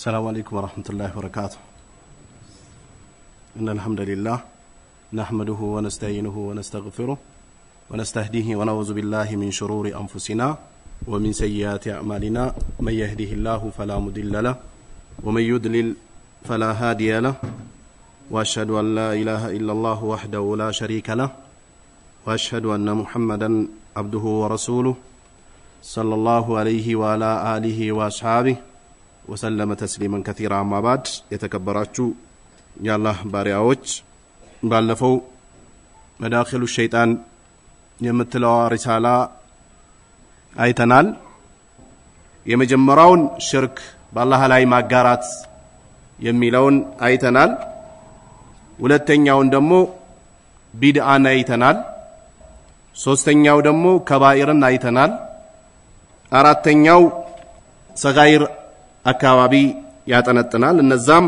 السلام عليكم ورحمة الله وبركاته. إن الحمد لله نحمده ونستعينه ونستغفره ونستهديه ونعوذ بالله من شرور أنفسنا ومن سيئات أعمالنا. من يهده الله فلا مضل له ومن يضلل فلا هادي له وأشهد أن لا إله إلا الله وحده لا شريك له وأشهد أن محمدا عبده ورسوله صلى الله عليه وعلى آله وأصحابه وسلم تسليما كثيرا. أما بعد يتكبراتشو يا الله بارياوج بالفو مداخل الشيطان يمثلوا رسالة አይተናል። የመጀመሪያውን ሽርክ በአላህ ላይ ማጋራት የሚለውን አይተናል። ሁለተኛውን ደግሞ ቢድዓን አይተናል። ሶስተኛው ደግሞ ከባኢርን አይተናል። አራተኛው ሰጋይር አካባቢ ያጠነጥናል። እነዛም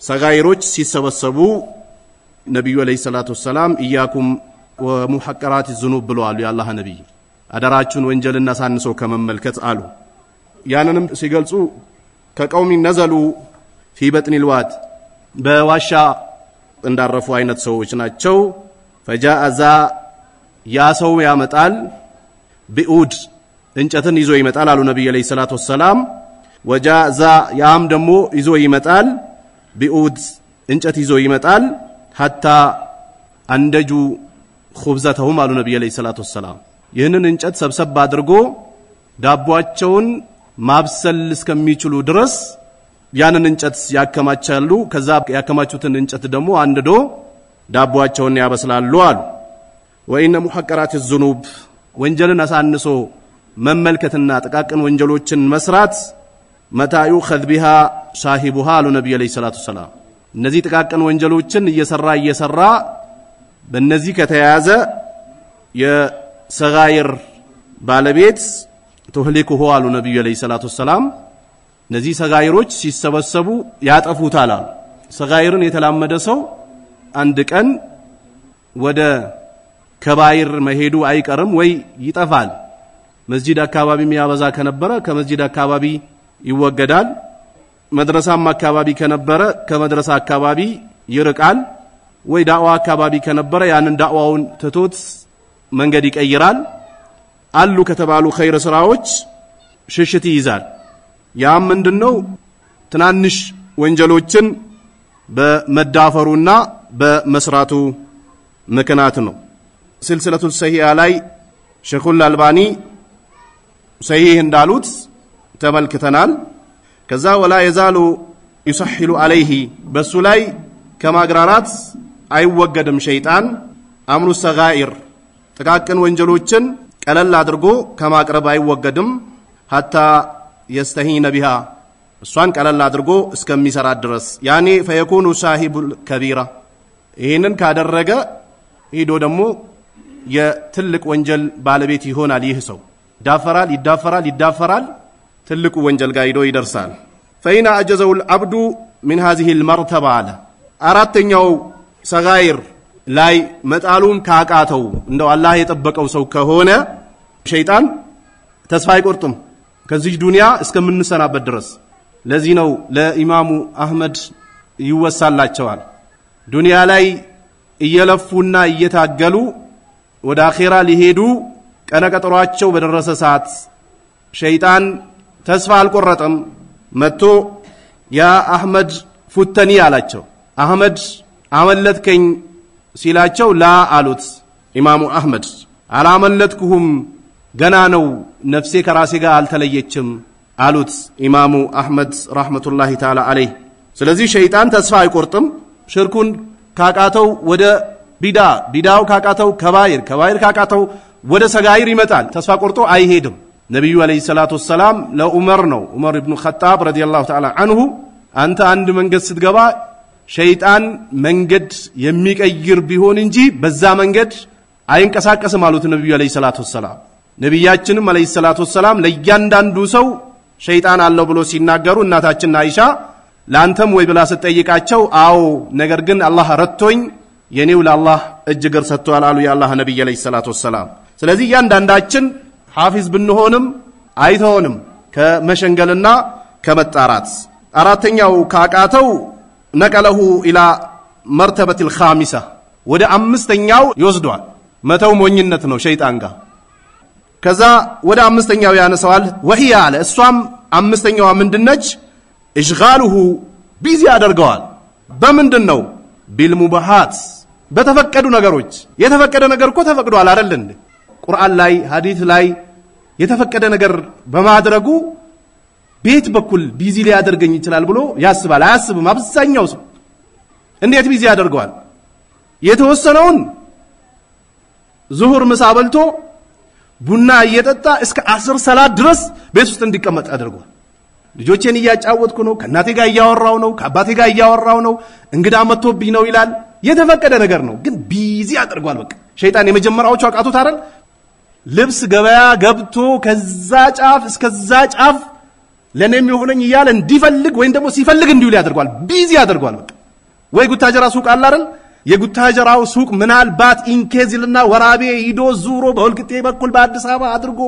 ሰጋይሮች ሲሰበሰቡ ነብዩ አለይሂ ሰላቱ ወሰለም ኢያኩም ወሙሐቀራት الذنوب ብለዋል። የአላህ ነብይ አደራችሁን ወንጀልና ሳንሶ ከመመልከት አሉ። ያንንም ሲገልጹ ከቀውሚ ነዘሉ في بطن الواد በዋሻ እንዳረፉ አይነት ሰዎች ናቸው። فجاء ذا ያ ሰው ያመጣል ቢኡድ እንጨትን ይዞ ይመጣል አሉ ነብዩ አለይሂ ሰላቱ ወሰለም። وجاء ذا ያም ደግሞ ይዞ ይመጣል ቢኡድ እንጨት ይዞ ይመጣል حتى አንደጁ خبزتهم አሉ ነብዩ አለይሂ ሰላቱ ወሰለም። ይህንን እንጨት ሰብሰብ አድርጎ ዳቦአቸውን ማብሰል እስከሚችሉ ድረስ ያንን እንጨት ያከማቻሉ። ከዛ ያከማቹትን እንጨት ደግሞ አንድዶ ዳቦአቸውን ያበስላሉ አሉ። ወኢነ ሙሐቀራት الذنوب ወንጀልን አሳንሶ መመልከትና ጥቃቅን ወንጀሎችን መስራት መታዩ خذبها صاحبها አሉ ነብዩ አለይሂ ሰላቱ ወሰለም። እነዚህ ጥቃቅን ወንጀሎችን እየሰራ በእነዚህ ከተያዘ የሰጋይር ባለቤት ተህሊኩሁ አሉ ነብዩ አለይሂ ሰላቱ ወሰለም። እነዚህ ሰጋይሮች ሲሰበሰቡ ያጠፉታል አሉ። ሰጋይርን የተላመደ ሰው አንድ ቀን ወደ ከባይር መሄዱ አይቀርም ወይ ይጠፋል። መስጂድ አካባቢ የሚያበዛ ከነበረ ከመስጂድ አካባቢ ይወገዳል። መድረሳም አካባቢ ከነበረ ከመድረሳ አካባቢ ይርቃል። ወይ ዳዋ አካባቢ ከነበረ ያንን ዳዋውን ትቶት መንገድ ይቀይራል። አሉ ከተባሉ ኸይር ስራዎች ሽሽት ይይዛል። ያም ምንድነው ትናንሽ ወንጀሎችን በመዳፈሩና በመስራቱ ምክንያት ነው። سلسلة الصحيحة ላይ ሸኹል አልባኒ ሰሂህ እንዳሉት ተመልክተናል። ከዛ ወላ يزال يسحل عليه በሱ ላይ ከማግራራት አይወገድም ሸይጣን አምሩ ሰጋኢር ጥቃቅን ወንጀሎችን ቀለል አድርጎ ከማቅረብ አይወገድም حتى يستهين بها እሷን ቀለል አድርጎ እስከሚሰራ ድረስ ያኔ فيكون صاحب الكبيرة ይሄንን ካደረገ ሄዶ ደግሞ የትልቅ ወንጀል ባለቤት ይሆናል። ይህ ሰው ይዳፈራል ትልቁ ወንጀል ጋር ሄዶ ይደርሳል። فإن أجزه العبد من هذه المرتبة على አራተኛው ሰጋይር ላይ መጣሉም ካቃተው እንደው አላህ የጠበቀው ሰው ከሆነ ሸይጣን ተስፋ አይቆርጥም ከዚህ ዱንያ እስከምንሰናበት ድረስ። ለዚህ ነው ለኢማሙ አህመድ ይወሳላቸዋል ዱንያ ላይ እየለፉና እየታገሉ ወደ አኺራ ሊሄዱ ቀነቀጠሯቸው በደረሰ ሰዓት ሸይጣን ተስፋ አልቆረጠም። መጥቶ ያ አህመድ ፉተኒ አላቸው። አህመድ አመለጥከኝ ሲላቸው ላ አሉት ኢማሙ አህመድ አላመለጥኩሁም ገና ነው ነፍሴ ከራሴ ጋር አልተለየችም አሉት ኢማሙ አህመድ ረህመቱላሂ ተዓላ አለይህ። ስለዚህ ሸይጣን ተስፋ አይቆርጥም። ሽርኩን ካቃተው ወደ ቢዳው ካቃተው ከባይር ካቃተው ወደ ሰጋይር ይመጣል። ተስፋ ቆርጦ አይሄድም። ነብዩ አለይሂ ሰላቱ ወሰለም ለዑመር ነው ዑመር ኢብኑ ኸጣብ ረዲየላሁ ተዓላ አንሁ አንተ አንድ መንገድ ስትገባ ሸይጣን መንገድ የሚቀይር ቢሆን እንጂ በዛ መንገድ አይንቀሳቀስም አሉት ነብዩ አለይሂ ሰላቱ ወሰለም። ነብያችንም አለይሂ ሰላቱ ወሰለም ለእያንዳንዱ ሰው ሸይጣን አለው ብሎ ሲናገሩ እናታችን አይሻ ላንተም ወይ ብላ ስትጠይቃቸው አዎ ነገር ግን አላህ ረቶኝ የኔው ለአላህ እጅግር ሰጥቷል አሉ የአላህ ነብይ አለይሂ ሰላቱ ወሰለም። ስለዚህ ያንዳንዳችን ሐፊዝ ብንሆንም አይተውንም ከመሸንገልና ከመጣራት አራተኛው ካቃተው ነቀለሁ ኢላ መርተበቲል ኻሚሳ ወደ አምስተኛው ይወስደዋል መተው ሞኝነት ነው ሸይጣን ጋር ከዛ ወደ አምስተኛው ያነሳዋል ወሂያ አለ እሷም አምስተኛዋ ምንድነች ኢሽጋሉሁ ቢዚ ያደርገዋል በምንድነው ቢልሙባሃት በተፈቀዱ ነገሮች የተፈቀደ ነገር እኮ ተፈቅዷል አይደል እንዴ ቁርአን ላይ ሐዲስ ላይ የተፈቀደ ነገር በማድረጉ ቤት በኩል ቢዚ ሊያደርገኝ ይችላል ብሎ ያስባል አያስብም አብዛኛው ሰው እንዴት ቢዚ ያደርገዋል የተወሰነውን ዙሁር ምሳ በልቶ ቡና እየጠጣ እስከ 10 ሰላት ድረስ ቤት ውስጥ እንዲቀመጥ አድርጓል ልጆቼን እያጫወትኩ ነው ከናቴ ጋር እያወራው ነው ከአባቴ ጋር እያወራው ነው እንግዳ መጥቶብኝ ነው ይላል የተፈቀደ ነገር ነው ግን ቢዚ ያደርጓል በቃ ሸይጣን የመጀመሪያዎቹ አቃቱት አይደል ልብስ ገበያ ገብቶ ከዛ ጫፍ እስከዛ ጫፍ ለኔም ይሆነኝ ይያል እንዲፈልግ ወይም ደግሞ ሲፈልግ እንዲውል ያደርጓል ቢዚ ያደርጓል በቃ ወይ ጉታጀራ ሱቅ አለ አይደል የጉታጀራው ሱቅ ምናልባት ኢንኬዝልና ወራቤ ሂዶ ዙሮ በወልቂጤ በኩል በአዲስ አበባ አድርጎ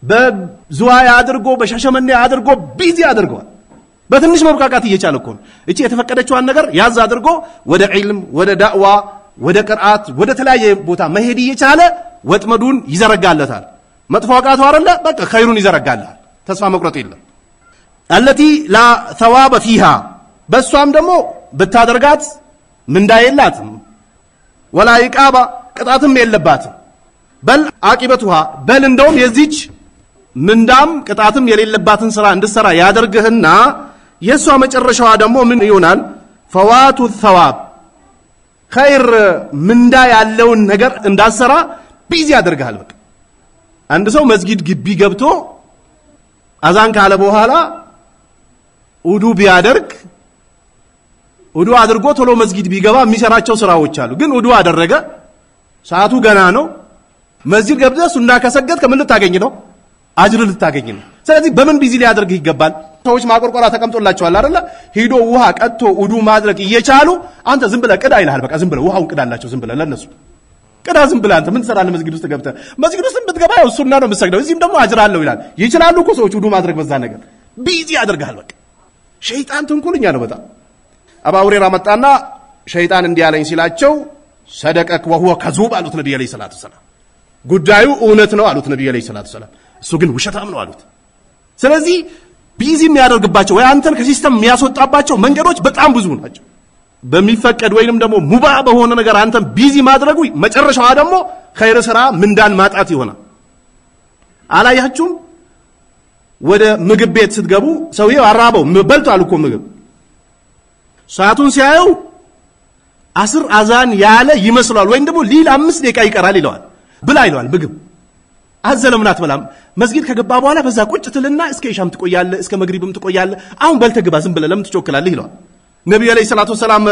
በዙዋይ አድርጎ በሻሸመኔ አድርጎ ቢዚ ያደርገዋል በትንሽ መብቃቃት እየቻለ እኮ እቺ የተፈቀደችዋን ነገር ያዝ አድርጎ ወደ ዒልም ወደ ዳዕዋ ወደ ቅርአት ወደ ተለያየ ቦታ መሄድ እየቻለ ወጥመዱን ይዘረጋለታል መጥፎ አቃቱ አይደለ በቃ ኸይሩን ይዘረጋልሃል ተስፋ መቁረጥ የለም التي لا ثواب فيها በሷም ደግሞ ብታደርጋት ምንዳ የላትም ولا ይቃባ ቅጣትም የለባትም በል አቂበቱሃ በል እንደውም የዚች ምንዳም ቅጣትም የሌለባትን ስራ እንድሰራ ያደርግህና የሷ መጨረሻዋ ደግሞ ምን ይሆናል ፈዋቱ الثواب ኸይር ምንዳ ያለውን ነገር እንዳሰራ ቢዚ ያደርጋል በቃ አንድ ሰው መስጊድ ግቢ ገብቶ አዛን ካለ በኋላ ውዱ ቢያደርግ ውዱ አድርጎ ቶሎ መስጊድ ቢገባ የሚሰራቸው ስራዎች አሉ ግን ውዱ አደረገ ሰዓቱ ገና ነው መስጊድ ገብተህ ሱና ከሰገድ ከምን ልታገኝ ነው አጅር ልታገኝ ነው ስለዚህ በምን ቢዚ ሊያደርግ ይገባል ሰዎች ማቆርቆራ ተቀምጦላቸዋል አይደለ ሄዶ ውሃ ቀጥቶ ውዱ ማድረግ እየቻሉ አንተ ዝም ብለህ ቅዳ ይልሃል በቃ ዝም ብለህ ውሃውን ቅዳላቸው ዝም ብለህ ለነሱ ቅዳ ዝም ብለህ አንተ ምን ትሰራለህ መስጊድ ውስጥ ገብተህ መስጊድ ውስጥ ብትገባ ያው ሱና ነው የምትሰግደው እዚህም ደግሞ አጅር አለው ይላል ይችላሉ እኮ ሰዎች ውዱ ማድረግ በዛ ነገር ቢዚ ያደርጋል በቃ ሸይጣን ተንኮለኛ ነው በጣም አባ ሁረይራ መጣና ሸይጣን እንዲያለኝ ሲላቸው ሰደቀክ ወሁወ ከዙብ አሉት ነብዩ አለይሂ ሰላቱ ሰላም ጉዳዩ እውነት ነው አሉት ነብዩ አለይሂ ሰላቱ ሰላም እሱ ግን ውሸታም ነው አሉት ስለዚህ ቢዚ የሚያደርግባቸው ወይ አንተን ከሲስተም የሚያስወጣባቸው መንገዶች በጣም ብዙ ናቸው በሚፈቀድ ወይንም ደግሞ ሙባ በሆነ ነገር አንተን ቢዚ ማድረጉ መጨረሻው ደግሞ ኸይር ስራ ምንዳን ማጣት ይሆናል አላያችሁም ወደ ምግብ ቤት ስትገቡ ሰውየው አራበው በልቷል እኮ ምግብ ሰዓቱን ሲያየው 10 አዛን ያለ ይመስላል ወይም ደግሞ ሊል 5 ደቂቃ ይቀራል ይለዋል ብላ ይለዋል ምግብ አዘለምናት በላም መስጊድ ከገባ በኋላ በዛ ቁጭ ትልና እስከ ኢሻም ትቆያለ እስከ መግሪብም ትቆያለ አሁን በልተግባ ዝም ብለ ለምን ትቾክላለህ ይለዋል ነብዩ አለይሂ ሰላቱ ሰላም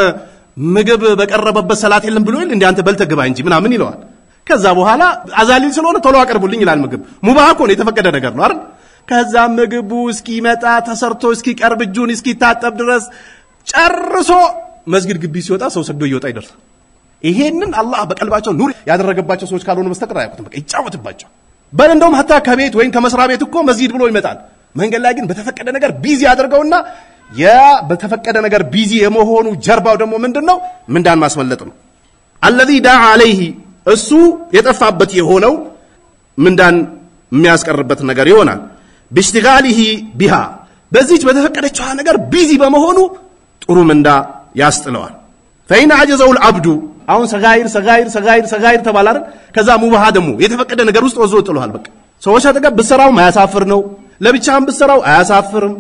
ምግብ በቀረበበት ሰላት የለም ብሎ እንዴ አንተ በልተግባ እንጂ ምናምን ይለዋል ከዛ በኋላ አዛሊል ስለሆነ ቶሎ አቀርቡልኝ ይላል ምግብ ሙባህ እኮ ነው የተፈቀደ ነገር ነው አይደል ከዛ ምግቡ እስኪመጣ ተሰርቶ እስኪቀርብ እጁን እስኪታጠብ ድረስ ጨርሶ መስጊድ ግቢ ሲወጣ ሰው ሰግዶ ይወጣ ይደርሳል ይሄንን አላህ በቀልባቸው ኑር ያደረገባቸው ሰዎች ካልሆነ በስተቀር አያውቁትም በቃ ይጫወትባቸው በል እንደውም hatta ከቤት ወይን ከመስራ ቤት እኮ መስጊድ ብሎ ይመጣል መንገድ ላይ ግን በተፈቀደ ነገር ቢዚ ያደርገውና ያ በተፈቀደ ነገር ቢዚ የመሆኑ ጀርባው ደግሞ ምንድነው ምንዳን ማስመለጥ ነው الذي دعا عليه እሱ የጠፋበት የሆነው ምንዳን የሚያስቀርበት ነገር ይሆናል باشتغاله بها በዚች በተፈቀደችው ነገር ቢዚ በመሆኑ ጥሩ ምንዳ ያስጥለዋል فإن عجزه العبد አሁን ሰጋይር ተባላል ከዛ ሙባህ ደግሞ የተፈቀደ ነገር ውስጥ ወዞ ጥሏል በቃ ሰዎች አጠገብ ብሰራው ማያሳፍር ነው ለብቻም ብሰራው አያሳፍርም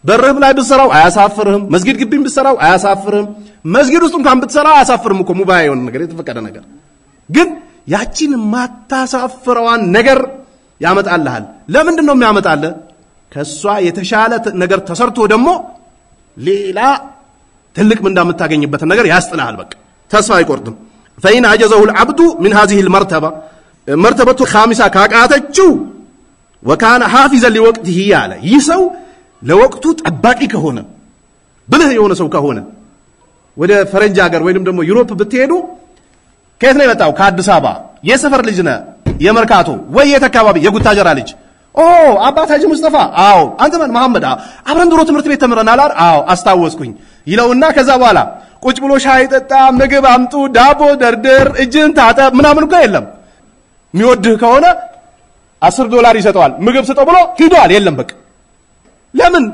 በረህብ ላይ ብሰራው አያሳፍርም መስጊድ ግቢም ብሰራው አያሳፍርም መስጊድ ውስጥ እንኳን ብትሰራው አያሳፍርም እኮ ሙባህ የሆነ ነገር የተፈቀደ ነገር ግን ያቺን ማታሳፍረዋን ነገር ያመጣልሃል ለምንድን ነው የሚያመጣልህ ከሷ የተሻለ ነገር ተሰርቶ ደግሞ ሌላ ትልቅ ምን እንደምታገኝበት ነገር ያስጥልሃል በቃ ተስፋ አይቆርጥም فإن عجزه العبد من هذه المرتبة مرتبة الخامسة ካቃተችው وكان حافظا لوقته ያለ ይሰው ለወቅቱ ጠባቂ ከሆነ ብልህ የሆነ ሰው ከሆነ ወደ ፈረንጅ ሀገር ወይንም ደግሞ ዩሮፕ ብትሄዱ ከየት ነው የመጣው ከአዲስ አበባ የሰፈር ልጅ ነህ የመርካቶ ወይ የተካባቢ የጉታጀራ ልጅ አባት ሀጂ ሙስጠፋ አዎ አንተ ማን መሐመድ አብረን ድሮ ትምህርት ቤት ተምረናል አይደል አዎ አስታወስኩኝ ይለውና ከዛ በኋላ ቁጭ ብሎ ሻይ ጠጣ ምግብ አምጡ ዳቦ ደርደር እጅን ታጠብ ምናምን እኮ የለም የሚወድህ ከሆነ $10 ይሰጠዋል ምግብ ስጠው ብሎ ሂዷል የለም በቃ ለምን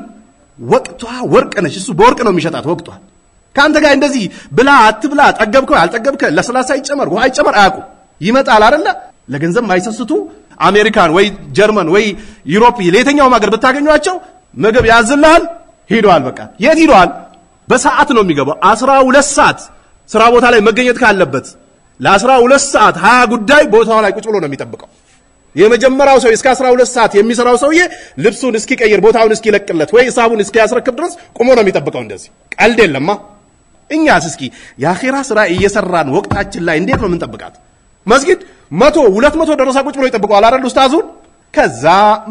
ወቅቷ ወርቅ ነች እሱ በወርቅ ነው የሚሸጣት ወቅቷ ካንተ ጋር እንደዚህ ብላ አትብላ ጠገብከው አልጠገብከ ለሰላሳ ይጨመር ወይ አይጨመር አያውቁ ይመጣል አይደለ ለገንዘብ ማይሰስቱ አሜሪካን ወይ ጀርመን ወይ ዩሮፕ ለየትኛው ሀገር ብታገኙአቸው ምግብ ያዝልሃል ሄዷል በቃ የት ሄዷል በሰዓት ነው የሚገባው 12 ሰዓት ስራ ቦታ ላይ መገኘት ካለበት ለ12 ሰዓት 20 ጉዳይ ቦታው ላይ ቁጭ ብሎ ነው የሚጠብቀው የመጀመሪያው ሰው እስከ 12 ሰዓት የሚሰራው ሰውዬ ልብሱን እስኪቀይር ቦታውን እስኪለቅለት ወይ ሂሳቡን እስኪያስረክብ ድረስ ቆሞ ነው የሚጠብቀው እንደዚህ ቀልድ የለማ እኛስ እስኪ የአኺራ ስራ እየሰራን ወቅታችን ላይ እንዴት ነው የምንጠብቃት መስጊድ 100 200 ደረሳ ቁጭ ብሎ ይጠብቀዋል አይደል ኡስታዙን ከዛ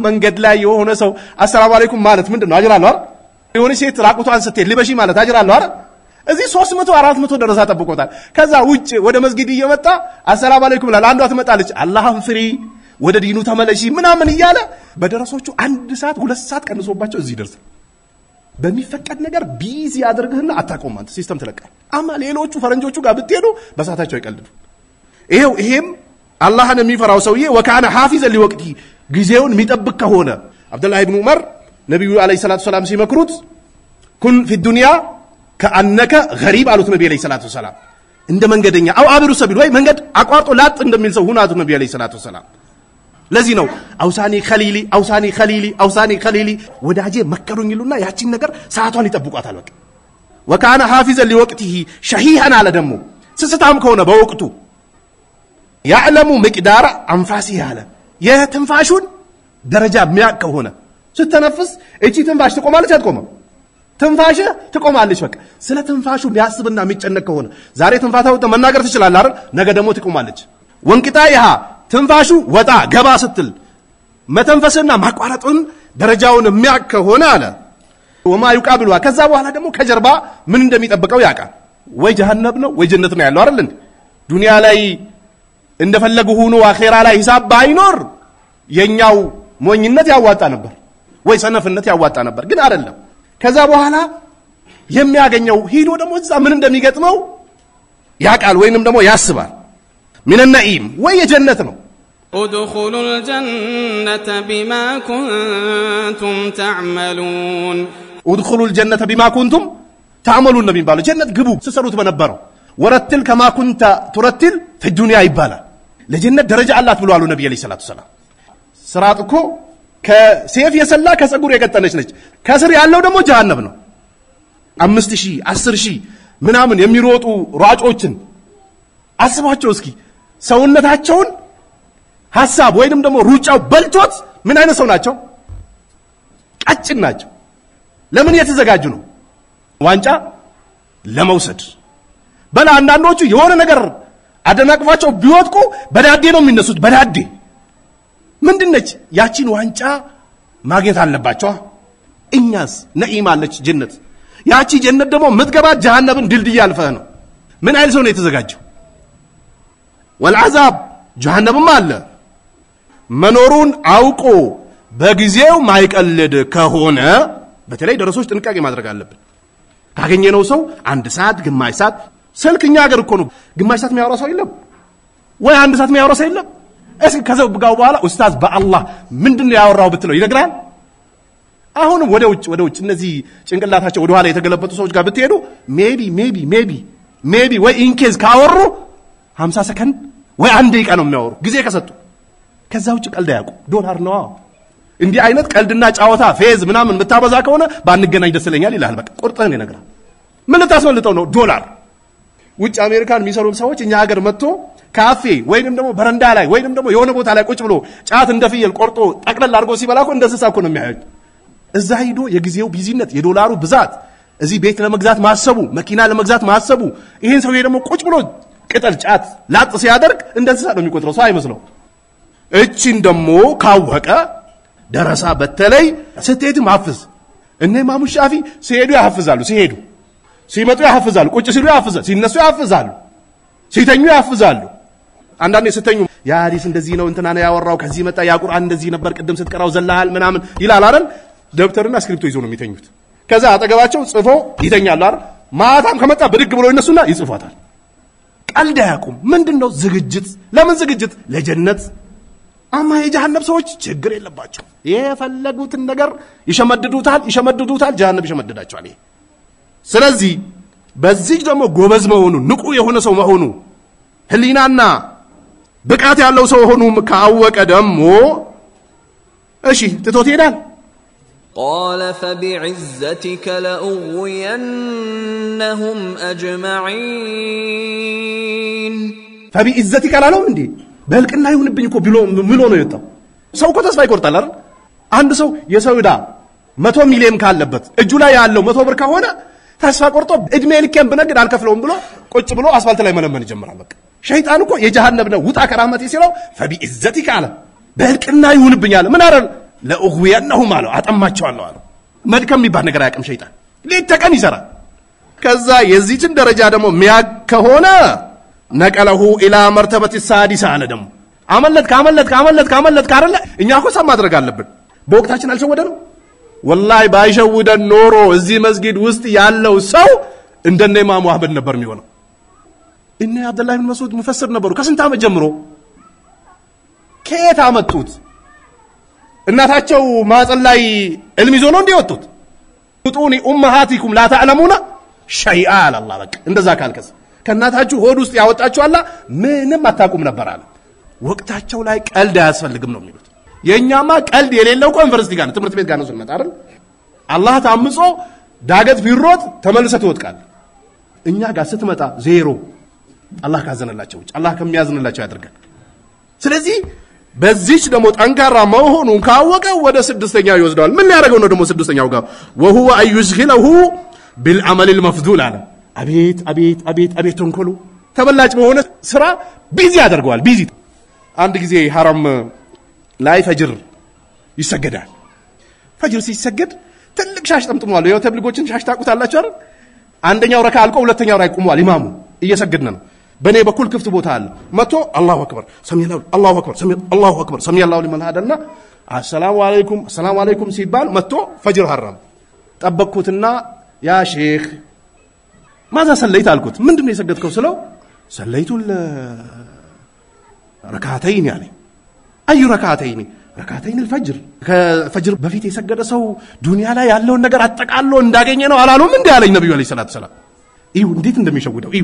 መንገድ ላይ የሆነ ሰው አሰላሙ አለይኩም ማለት ምንድነው አጅር አለው አይደል የሆነ ሴት ራቁቷን ስትሄድ ሊበሺ ማለት አጅር አለው አይደል እዚህ 300 400 ደረሳ ጠብቆታል ከዛ ውጭ ወደ መስጊድ እየመጣ አሰላሙ አለይኩም ላል አንዷ ትመጣለች አላህን ፍሪ ወደ ዲኑ ተመለሺ ምናምን እያለ በደረሶቹ 1 ሰዓት 2 ሰዓት ቀንሶባቸው እዚህ ደርሰ በሚፈቀድ ነገር ቢዚ ያድርግህና አታቆም አንተ ሲስተም ተለቀቀ አማ ሌሎቹ ፈረንጆቹ ጋር ብትሄዱ በሳታቸው ይቀልዱ ይሄም አላህን የሚፈራው ሰውዬ ወካነ ሐፊዘን ሊወቅቲ ጊዜውን የሚጠብቅ ከሆነ አብዱላህ ኢብኑ ዑመር ነብዩ አለይሂ ሰላቱ ሰላም ሲመክሩት ኩን ፊ ዱንያ ከአነከ ገሪብ አሉት ነብዩ አለይሂ ሰላቱ ሰላም እንደ መንገደኛ አው አብሩ ሰቢል ወይ መንገድ አቋርጦ ላጥ እንደሚል ሰው ሁናቱ ነብዩ አለይሂ ሰላቱ ሰላም ለዚህ ነው አውሳኒ ኸሊሊ ወዳጄ መከሩኝ ይሉና ያቺን ነገር ሰዓቷን ይጠብቋታል በቃ ወካነ ሐፊዘን ሊወቅቲሂ ሸሂሃን አለ ደሞ ስስታም ከሆነ በወቅቱ ያዕለሙ መቅዳራ አንፋሲ ያለ የትንፋሹን ደረጃ የሚያቅ ከሆነ ስትተነፍስ እቺ ትንፋሽ ትቆማለች አትቆምም ትንፋሽ ትቆማለች በቃ ስለ ትንፋሹ የሚያስብና የሚጨነቅ ከሆነ ዛሬ ትንፋታው መናገር ትችላለህ አይደል ነገ ደግሞ ትቆማለች ወንቅጣይሃ ትንፋሹ ወጣ ገባ ስትል መተንፈስና ማቋረጡን ደረጃውን የሚያቅ ከሆነ አለ ወማ ይቃብሉዋ ከዛ በኋላ ደግሞ ከጀርባ ምን እንደሚጠብቀው ያውቃል ወይ ጀሃነም ነው ወይ ጀነት ነው ያለው አይደል እንዴ ዱንያ ላይ እንደፈለጉ ሆኖ አኺራ ላይ ሂሳብ ባይኖር የኛው ሞኝነት ያዋጣ ነበር ወይ ሰነፍነት ያዋጣ ነበር ግን አይደለም ከዛ በኋላ የሚያገኘው ሄዶ ደግሞ እዛ ምን እንደሚገጥመው ያውቃል ወይንም ደግሞ ያስባል من النعيم وهي جنتنا ادخلوا الجنة بما كنتم تعملون ادخلوا الجنة بما كنتم تعملون نبي بالو جنة قبو سسروت بنبرو ورتل كما كنت ترتل في الدنيا يبالا لجنة درجة الله تبلو على النبي عليه الصلاة والسلام سراتكو كسيف يسلا كسقور يقتنش نج كسر يالله دمو جهنم ነው 5000 10000 ምናምን የሚሮጡ ሯጮችን አስባቸው እስኪ ሰውነታቸውን ሐሳብ ወይንም ደግሞ ሩጫው በልቶት ምን አይነት ሰው ናቸው ቀጭን ናቸው ለምን የተዘጋጁ ነው ዋንጫ ለመውሰድ በላ አንዳንዶቹ የሆነ ነገር አደናቅፋቸው ቢወጥቁ በዳዴ ነው የሚነሱት በዳዴ ምንድነች ያቺን ዋንጫ ማግኘት አለባቸው እኛስ ነዒም አለች ጀነት ያቺ ጀነት ደግሞ ምትገባ ጀሃነምን ድልድይ አልፈህ ነው ምን አይል ሰው ነው የተዘጋጀው والعذاب جهنم ማለ መኖሩን አውቆ በጊዜው ማይቀልድ ከሆነ በተለይ ደረሶች ጥንቃቄ ማድረግ አለብን ካገኘነው ሰው 1 ሰዓት ግማሽ ሰዓት ስልክኛ ሀገር እኮ ነው ግማሽ ሰዓት የሚያወራ ሰው የለም ወይ 1 ሰዓት የሚያወራ ሰው የለም እስኪ ከዛው ብጋው በኋላ ኡስታዝ በአላህ ምንድነው ያወራው ብትለው ይነግራል አሁንም ወደ ውጭ እነዚህ ጭንቅላታቸው ወደ ኋላ የተገለበጡ ሰዎች ጋር ብትሄዱ ሜቢ ወይ ኢንኬዝ ካወሩ 50 ሰከንድ ወይ 1 ደቂቃ ነው የሚያወሩ ጊዜ ከሰጡ ከዛው ውጭ ቀልድ ያውቁ ዶላር ነው እንዲህ አይነት ቀልድና ጫወታ ፌዝ ምናምን መታበዛ ከሆነ ባንገናኝ ደስለኛል ይላል በቃ ቁርጠን ይነግራል ምን ልታስመልጠው ነው ዶላር ውጭ አሜሪካን የሚሰሩ ሰዎች እኛ ሀገር መጥቶ ካፌ ወይንም ደግሞ በረንዳ ላይ ወይንም ደግሞ የሆነ ቦታ ላይ ቁጭ ብሎ ጫት እንደፍየል ቆርጦ ጠቅለል አድርጎ ሲበላኮ እንደሰሳ እኮ ነው የሚያዩት እዛ ሄዶ የጊዜው ቢዚነት የዶላሩ ብዛት እዚህ ቤት ለመግዛት ማሰቡ መኪና ለመግዛት ማሰቡ ይሄን ሰው ደግሞ ቁጭ ብሎ ቅጠል ጫት ላጥ ሲያደርግ እንደሰሳ ነው የሚቆጥረው ሰው አይመስለው እቺን ደሞ ካወቀ ደረሳ በተለይ ስትሄድ ማፍዝ እነ ኢማሙ ሻፊ ሲሄዱ ያፍዛሉ ሲመጡ ያፍዛሉ ቁጭ ሲሉ ያፍዛሉ ሲነሱ ያፍዛሉ ሲተኙ ያፍዛሉ አንዳንዴ ስተኙ ያ ሐዲስ እንደዚህ ነው እንትና ነው ያወራው ከዚህ መጣ ያ ቁርአን እንደዚህ ነበር ቅድም ስትቀራው ዘላሃል ምናምን ይላል አይደል ደብተርና ስክሪፕቶ ይዞ ነው የሚተኙት ከዛ አጠገባቸው ጽፎ ይተኛሉ አይደል ማታም ከመጣ ብድግ ብሎ ይነሱና ይጽፏታል ቀልድ ያቁም ምንድነው ዝግጅት ለምን ዝግጅት ለጀነት አማ የጀሃነም ሰዎች ችግር የለባቸው የፈለጉትን ነገር ይሸመድዱታል ጀሃነም ይሸመድዳቸዋል ስለዚህ በዚህ ደግሞ ጎበዝ መሆኑ ንቁ የሆነ ሰው መሆኑ ህሊናና ብቃት ያለው ሰው ሆኖ ካወቀ ደግሞ እሺ ትቶት ይሄዳል قال فبعزتك لأغوينهم أجمعين فبعزتك لا لو እንዴ በልቅና ይሁንብኝ እኮ ብሎ ነው የወጣው ሰው እኮ ተስፋ ይቆርጣል አይደል አንድ ሰው የሰው ዕዳ 100 ሚሊዮን ካለበት እጁ ላይ ያለው 100 ብር ከሆነ ተስፋ ቆርጦ እድሜ ልኬን ብነግድ አልከፍለውም ብሎ ቁጭ ብሎ አስፋልት ላይ መለመን ይጀምራል በቃ ሸይጣን እኮ የጀሃነም ነው ውጣ ከራህመቴ ሲለው فبعزتك አለ በልቅና ይሁንብኛል ምን አረን ለኡግዊያነሁም አለ አጠማቸዋለሁ አለ መድከም የሚባል ነገር አያውቅም ሸይጣን ሌተቀን ይሰራል ከዛ የዚህን ደረጃ ደግሞ ሚያከሆነ ነቀለሁ ኢላ መርተበት السادسة አለ ደግሞ አመለጥክ አይደለ እኛ እኮ ሰማ ማድረግ አለብን በወቅታችን አልሸወደንም ወላሂ ባይሸውደን ኖሮ እዚህ መስጊድ ውስጥ ያለው ሰው እንደነ ኢማሙ አህመድ ነበር የሚሆነው እነ አብዱላህ ኢብኑ መስዑድ ሙፈሰር ነበሩ ከስንት ዓመት ጀምሮ ከየት አመጡት እናታቸው ማጸን ላይ ዕልም ይዞ ነው እንዲወጡት ጡኒ ኡማሃቲኩም ላ ተዕለሙና ሸይአ አላህ በቃ እንደዛ ካልከስ ከናታችሁ ሆድ ውስጥ ያወጣችሁ አላ ምንም አታቁም ነበር አለ ወቅታቸው ላይ ቀልድ አያስፈልግም ነው የሚሉት የኛማ ቀልድ የሌለው ዩኒቨርሲቲ ጋር ትምህርት ቤት ጋር ነው ስንመጣ አይደል አላህ ታምጾ ዳገት ቢሮጥ ተመልሰት ይወጥቃል እኛ ጋር ስትመጣ ዜሮ አላህ ካዘነላቸው አላህ ከሚያዝንላቸው ያድርጋል ስለዚህ በዚህች ደግሞ ጠንካራ መሆኑን ካወቀ ወደ ስድስተኛው ይወስደዋል ምን ያደርገው ነው ደግሞ ስድስተኛው ጋር وهو ايشغله بالعمل المفضول አለ አቤት ተንኮሉ ተበላጭ በሆነ ስራ ቢዚ ያደርገዋል ቢዚ አንድ ጊዜ ሐራም ላይ ፈጅር ይሰገዳል ፈጅር ሲሰገድ ትልቅ ሻሽ ጠምጥሟል የው ተብልጎችን ሻሽ ታቁታላችሁ አይደል አንደኛው ረካ አልቆ ሁለተኛው ላይ ቆሟል ኢማሙ እየሰገድነ ነው በኔ በኩል ክፍት ቦታ አለ መቶ አላሁ አክበር አላሁ አክበር ሰሚዐላሁ ሊመን ሐደና አሰላሙ አለይኩም ሲባል መቶ ፈጅር ሐራም ጠበቅኩትና ያ ሼክ ماذا صليت አልኩት ምንድነው የሰገድከው ስለው صليت ركعتين يعني اي ركعتين الفجر ከፈጅር በፊት የሰገደ ሰው ዱንያ ላይ ያለውን ነገር አጠቃሎ እንዳገኘ ነው አላሉም እንዴ አለኝ ነብዩ አለይሂ ሰላቱ ሰላም እዩ እንዴት እንደሚሸውደው እዩ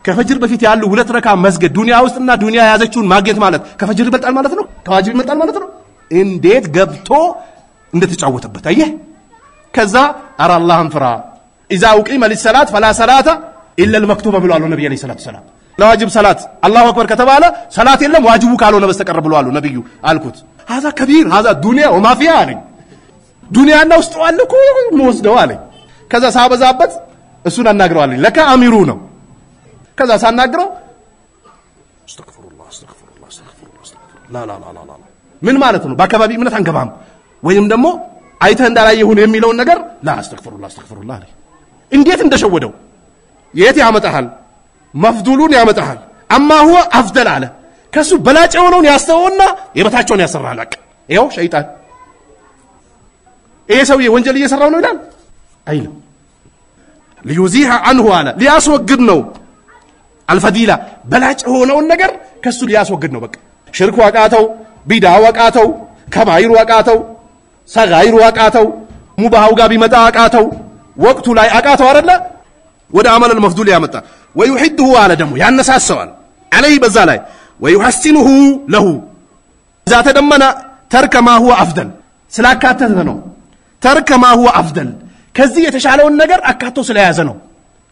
ከፈጅር በፊት ያሉ ሁለት ረካ መስገድ ዱንያ ውስጥና ዱንያ ያዘችውን ማግኘት ማለት ከፈጅር ይበልጣል ማለት ነው ከዋጅብ ይበልጣል ማለት ነው እንዴት ገብቶ እንደተጫወተበት አየህ ከዛ አራ አላህን ፍራ اذا اقيم للصلاه فلا صلاه الا المكتوبه ብለዋል ነብዩ አለይሂ ሰላቱ ሰላም ለዋጅብ ሰላት አላሁ አክበር ከተባለ ሰላት የለም ዋጅቡ ካልሆነ በስተቀር ብለዋል ነብዩ አልኩት هذا كبير هذا الدنيا وما فيها አለኝ ዱንያና ውስጥ አለኩ ወስደው አለኝ ከዛ ሳበዛበት እሱን አናግረዋለኝ ለካ አሚሩ ነው ከዛ ሳናግረው አስተግፍሩላህ ላ ምን ማለት ነው በአካባቢ እምነት አንገባም ወይም ደግሞ አይተህ እንዳላየሁን የሚለውን ነገር ላ አስተግፍሩላህ አለኝ እንዴት እንደሸወደው የት ያመጣሃል መፍዱሉን ያመጣሃል አማ هو افضل አለ ከሱ በላጭ ሆነውን ያስተውና የበታቸውን ያሰራል በቃ ይሄው ሸይጣን ይሄ ሰውዬ ወንጀል እየሰራው ነው ይላል አይልም ليزيح عنه አለ ሊያስወግድ ነው አልፈዲላ በላጭ ሆነውን ነገር ከሱ ሊያስወግድ ነው በቃ ሽርክ ዋቃተው ቢዳ ዋቃተው ከባይር ዋቃተው ሰጋይር ዋቃተው ሙባሃው ጋር ቢመጣ ዋቃተው ወቅቱ ላይ አቃተው አይደለ ወደ አመል المفضول ያመጣ ويحده على دمه ያነሳሰዋል عليه በዛ ላይ ويحسنه له اذا تدمن ترك ما هو افضل ስላካተተ ነው ترك ما هو افضل ከዚህ የተሻለውን ነገር አካቶ ስለያዘ ነው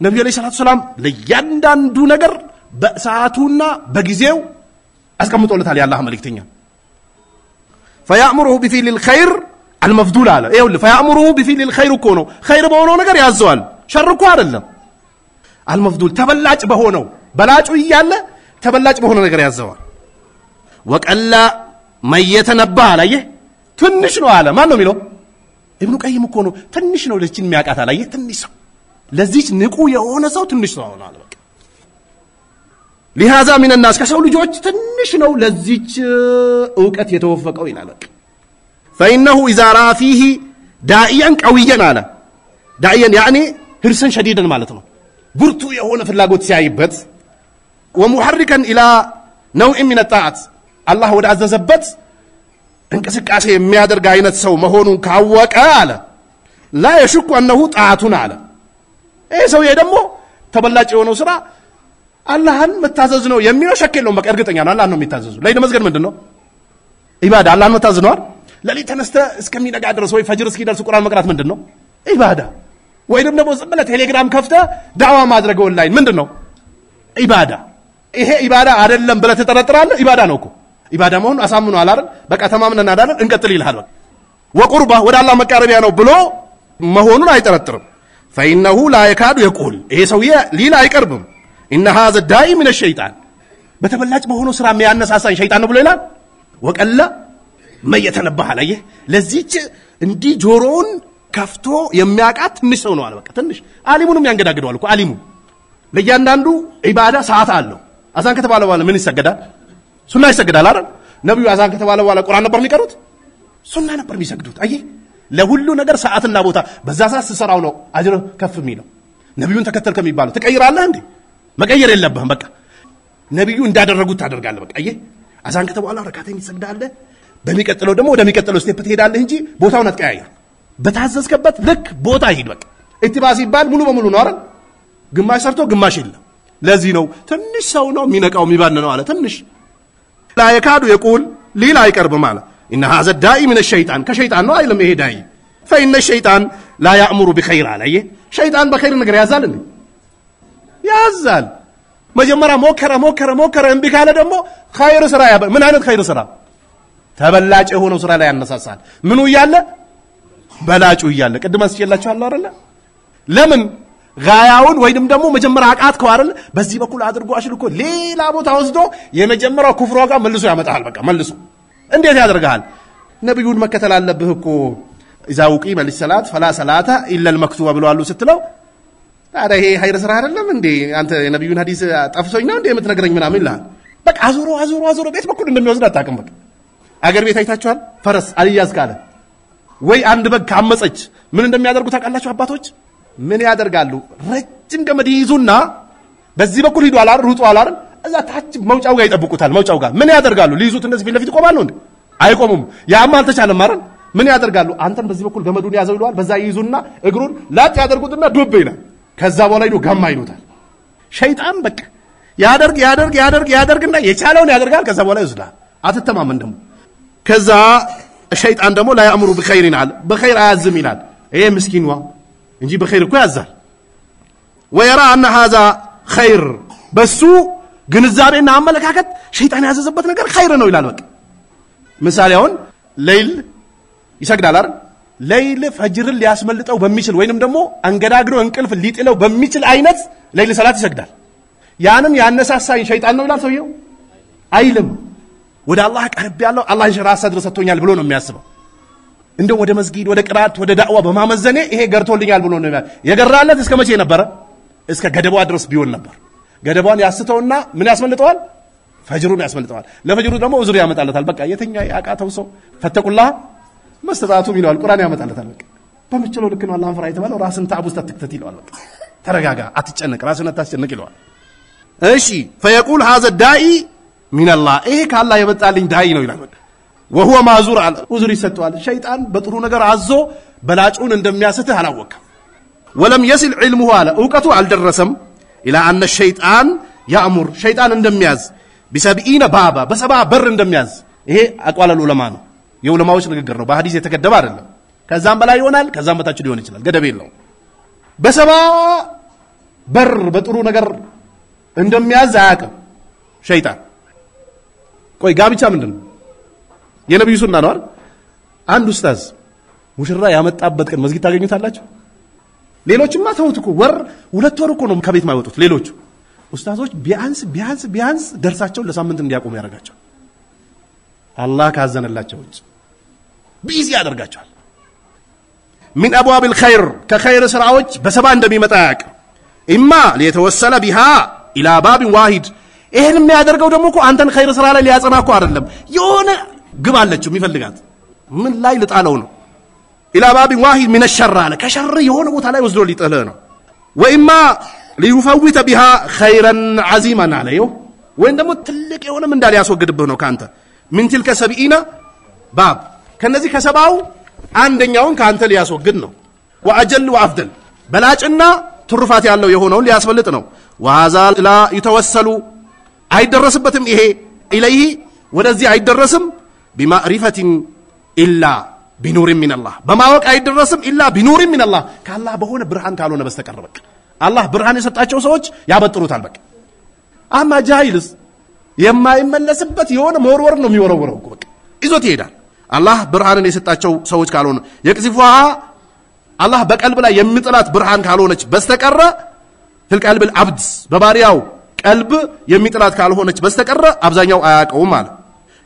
ነብዩ አለይሂ ሰላቱ ሰላም ለያንዳንዱ ነገር በሰዓቱና በጊዜው አስቀምጦለታል ያላህ መልእክተኛ فيأمره بفعل الخير المفضول على ይኸውልህ فيأمره بفعل الخير እኮ ነው خير በሆነው ነገር ያዘዋል ሸር እኮ አይደለም المفضول ተበላጭ በሆነው በላጩ ይያለ ተበላጭ በሆነው ነገር ያዘዋል وقل ما يتنبه عليه ትንሽ ነው አለ ማን ነው የሚለው ኢብኑ ቀይም እኮ ነው ትንሽ ነው ለችን የሚያቃታ ላይ ትንሽ ሰው ለዚህ ንቁ የሆነ ሰው ትንሽ ነው አለ በቃ لهذا من الناس كسو ልጆች ትንሽ ነው ለዚች ዕውቀት የተወፈቀው ይላል فإنه إذا رأى فيه داعيا قويا على داعيا يعني حرصا شديدا ማለት ነው ብርቱ የሆነ ፍላጎት ሲያይበት ومحركا إلى نوع من الطاعات الله ወደ አዘዘበት እንቅስቃሴ የሚያደርግ አይነት ሰው መሆኑን ካወቀ አለ لا يشك أنه طاعتنا على إيه سوي ደግሞ ተበላጭ የሆነው ስራ አላህን መታዘዝ ነው የሚለው ሸክ የለውም በቃ እርግጠኛ ነው አላህን ነው የሚታዘዙ ላይ መስገድ ምንድነው ኢባዳ አላህን መታዘዝ ነው ለሊት ተነስተ እስከሚነጋ ድረስ ወይ ፈጅር እስኪደርስ ቁርአን መቅራት ምንድነው ኢባዳ ወይንም ደግሞ ዝም ብለህ ቴሌግራም ከፍተ ዳዋ ማድረግ ኦንላይን ምንድነው ኢባዳ ይሄ ኢባዳ አይደለም ብለህ ተጠረጥራለህ ኢባዳ ነው እኮ ኢባዳ መሆኑ አሳምኑ አላረን በቃ ተማምነና አይደል እንቀጥል ይልሃል በቃ ወቁርባ ወደ አላህ መቃረቢያ ነው ብሎ መሆኑን አይጠረጥርም فإنه لا يكاد يقول إيه سوية ليلا يقربم إن هذا الداعي من الشيطان بتبلج بهونو سرا ميانس أسان شيطان بليلا وقال ما يتنبه عليه لزيج اندي جورون كفتو يمياقات نسونو على بقى تنش عالمون يانغداغدو አልኩ ዓሊሙ ለያንዳንዱ ኢባዳ ሰዓት አለው አዛን ከተባለ በኋላ ምን ይሰገዳል ሱና ይሰገዳል አይደል ነብዩ አዛን ከተባለ በኋላ ቁርአን ነበር የሚቀሩት ሱና ነበር የሚሰግዱት አይ ለሁሉ ነገር ሰዓትና ቦታ በዛ ሰዓት ሲሰራው ነው አጅር ከፍ የሚለው ነብዩን ተከተል ከሚባለው ተቀይራለህ እንዴ መቀየር የለብህም በቃ ነብዩ እንዳደረጉት ታደርጋለህ በቃ አይ አዛን ከተባለ ረካዓተኝ ይሰግዳለህ በሚቀጥለው ደግሞ ወደሚቀጥለው ስቴፕ ትሄዳለህ እንጂ ቦታውን አትቀያየር በታዘዝከበት ልክ ቦታ ይሄድ በቃ ኢትባስ ይባል ሙሉ በሙሉ ነው አይደል ግማሽ ሰርቶ ግማሽ የለም ለዚህ ነው ትንሽ ሰው ነው የሚነቃው የሚባነው አለ ትንሽ لا يكاد يقول ليلا يقرب ማለት إن هذا الداعي من الشيطان كشيطان نو أيلم إيه داعي فإن الشيطان لا يأمر بخير عليه شيطان بخير نقر يازال يازال مجمرة موكرة انبي كالا دمو خير سرا يا من هذا خير سرا تبلاج هونو سرا لا ينساسال منو يالا بلاجو يالا قد ما سيلاچو الله አይደለ ለምን ጋያውን ወይንም ደግሞ መጀመሪያ አቃት ከዋረል በዚህ በኩል አድርጎ አሽልኮ ሌላ ቦታ ወስዶ የመጀመሪያው ኩፍሯ ጋር መልሶ ያመጣል በቃ መልሶ እንዴት ያደርጋል ነብዩን መከተል አለብህ እኮ اذا وقيم للصلاه فلا صلاه الا المكتوبه ብለዋል ስትለው ታዲያ ይሄ ኃይር ስራ አይደለም እንዴ አንተ የነብዩን ሐዲስ ጠፍቶኝ ነው እንዴ የምትነግረኝ ምናምን ይላል በቃ አዙሮ ቤት በኩል እንደሚወስድ አታውቅም በቃ አገር ቤት አይታችኋል ፈረስ አልያዝ ካለ ወይ አንድ በግ ካመፀች ምን እንደሚያደርጉ ታውቃላችሁ አባቶች ምን ያደርጋሉ ረጅም ገመድ ይዙና በዚህ በኩል ሂዱ አላር ሩጡ አላር እዛ ታች መውጫው ጋር ይጠብቁታል መውጫው ጋር ምን ያደርጋሉ ሊይዙት እንደዚህ ፊት ለፊት ቆማሉ እንዴ አይቆሙም ያማ አልተቻለም ማረን ምን ያደርጋሉ አንተም በዚህ በኩል ገመዱን ያዘው ይሏል በዛ ይይዙና እግሩን ላጥ ያደርጉትና ዱብ ይላል ከዛ በኋላ ይሉ ጋማ ይሉታል ሸይጣን በቃ ያደርግና የቻለውን ያደርጋል ከዛ በኋላ ይወስዳል አትተማመን ደሞ ከዛ ሸይጣን ደሞ لا يأمر بخير ይላል በخير አያዝም ይላል ይሄ ምስኪንዋ እንጂ በخير እኮ ያዛል ويرى ان هذا خير በሱ ግንዛቤና አመለካከት ሸይጣን ያዘዘበት ነገር خير ነው ይላል በቃ ምሳሌ አሁን ሌሊት ይሰግዳል አይደል ሌሊት ፈጅርን ሊያስመልጠው በሚችል ወይንም ደግሞ አንገዳግሮ እንቅልፍ ሊጥለው በሚችል አይነት ሌሊት ሰላት ይሰግዳል ያንን ያነሳሳኝ ሸይጣን ነው ይላል ሰውየው አይልም ወደ አላህ ቀርብ ያለው አላህ ሸራሳ ድረስ ሰጥቶኛል ብሎ ነው የሚያስበው እንደው ወደ መስጊድ ወደ ቅራት ወደ ዳዕዋ በማመዘኔ ይሄ ገርቶልኛል ብሎ ነው የገራለት እስከ መቼ ነበር እስከ ገደቧ ድረስ ቢሆን ነበር ገደቧን ያስተውና ምን ያስመልጠዋል ፈጅሩን ያስመልጠዋል ለፈጅሩ ደግሞ ዑዝር ያመጣለታል በቃ የተኛ ያቃተው ሰው ፈተቁላህ መስተጣቱ ይላል ቁርአን ያመጣለታል በቃ በመጨለው ልክ ነው አላህን ፍራ የተባለው ራስን ታቡስ ተትክተት ይላል በቃ ተረጋጋ አትጨነቅ ራስን አታስጨንቅ ይላል እሺ فيقول هذا الداعي من الله ايه كالله يمጣልኝ ዳይ ነው ይላል በቃ وهو معذور على ዑዝር ይሰጣል ሸይጣን በጥሩ ነገር አዞ በላጩን እንደሚያስተህ አላወቀ ولم يصل علمه على ዕውቀቱ አልደረሰም الى ان الشيطان يأمر شيطان እንደሚያዝ بسبعين بابا በሰባ በር እንደሚያዝ ይሄ አቋለ ዑለማ ነው የዑለማዎች ንግግር ነው በሐዲስ የተከደበ አይደለም ከዛም በላይ ይሆናል ከዛም በታች ሊሆን ይችላል ገደብ የለው በሰባ በር በጥሩ ነገር እንደሚያዝ አያውቅም ሸይጣን ቆይ ጋብቻ ምንድነው የነብዩ ሱና ነው አይደል አንድ ኡስታዝ ሙሽራ ያመጣበት ቀን መስጊድ ታገኙታላችሁ ሌሎችማ ተውትኩ ወር ሁለት ወር እኮ ነው ከቤት ማይወጡት ሌሎች ኡስታዞች ቢያንስ ደርሳቸው ለሳምንት እንዲያቆሙ ያደርጋቸው አላህ ካዘነላቸው ቢዚ ያደርጋቸዋል من ابواب الخير كخير سراዎች በሰባ እንደሚመጣ ያቅ اما ليتوسل بها الى باب واحد ይሄን የሚያደርገው ደግሞ እኮ አንተን ኸይር ስራ ላይ ሊያጸና እኮ አይደለም የሆነ ግብ አለችው የሚፈልጋት ምን ላይ ልጣለው ነው ኢላ ባቢ ዋሂድ من الشر አለ ከሸር የሆነ ቦታ ላይ ወስዶ ሊጥልህ ነው ወይማ ሊዩፈውተ بها خيرا عظيما አለየው ወይም ደግሞ ትልቅ የሆነ ምን እንዳል ያስወግድብህ ነው ካንተ من تلك 70 باب ከነዚህ ከሰባው አንደኛውን ካንተ ሊያስወግድ ነው واجل وافضل በላጭና ትሩፋት ያለው የሆነው ሊያስፈልጥ ነው وهذا لا يتوسل አይደረስበትም ይሄ ኢለይሂ ወደዚህ አይደረስም بمعرفه الا بنور من الله በማወቅ አይደረስም الا بنور من الله ካላህ በሆነ ብርሃን ካልሆነ በስተቀር በቃ አላህ ብርሃን የሰጣቸው ሰዎች ያበጥሩታል በቃ አማ ጃሂልስ የማይመለስበት የሆነ መወርወር ነው የሚወረወረው በቃ ይዞት ይሄዳል አላህ ብርሃንን የሰጣቸው ሰዎች ካልሆነ የቅዚፉሃ አላህ በቀልብ ላይ የሚጥላት ብርሃን ካልሆነች በስተቀር ፍልቀልብ العبد በባሪያው ቀልብ የሚጥላት ካልሆነች በስተቀር አብዛኛው አያቀውም ማለት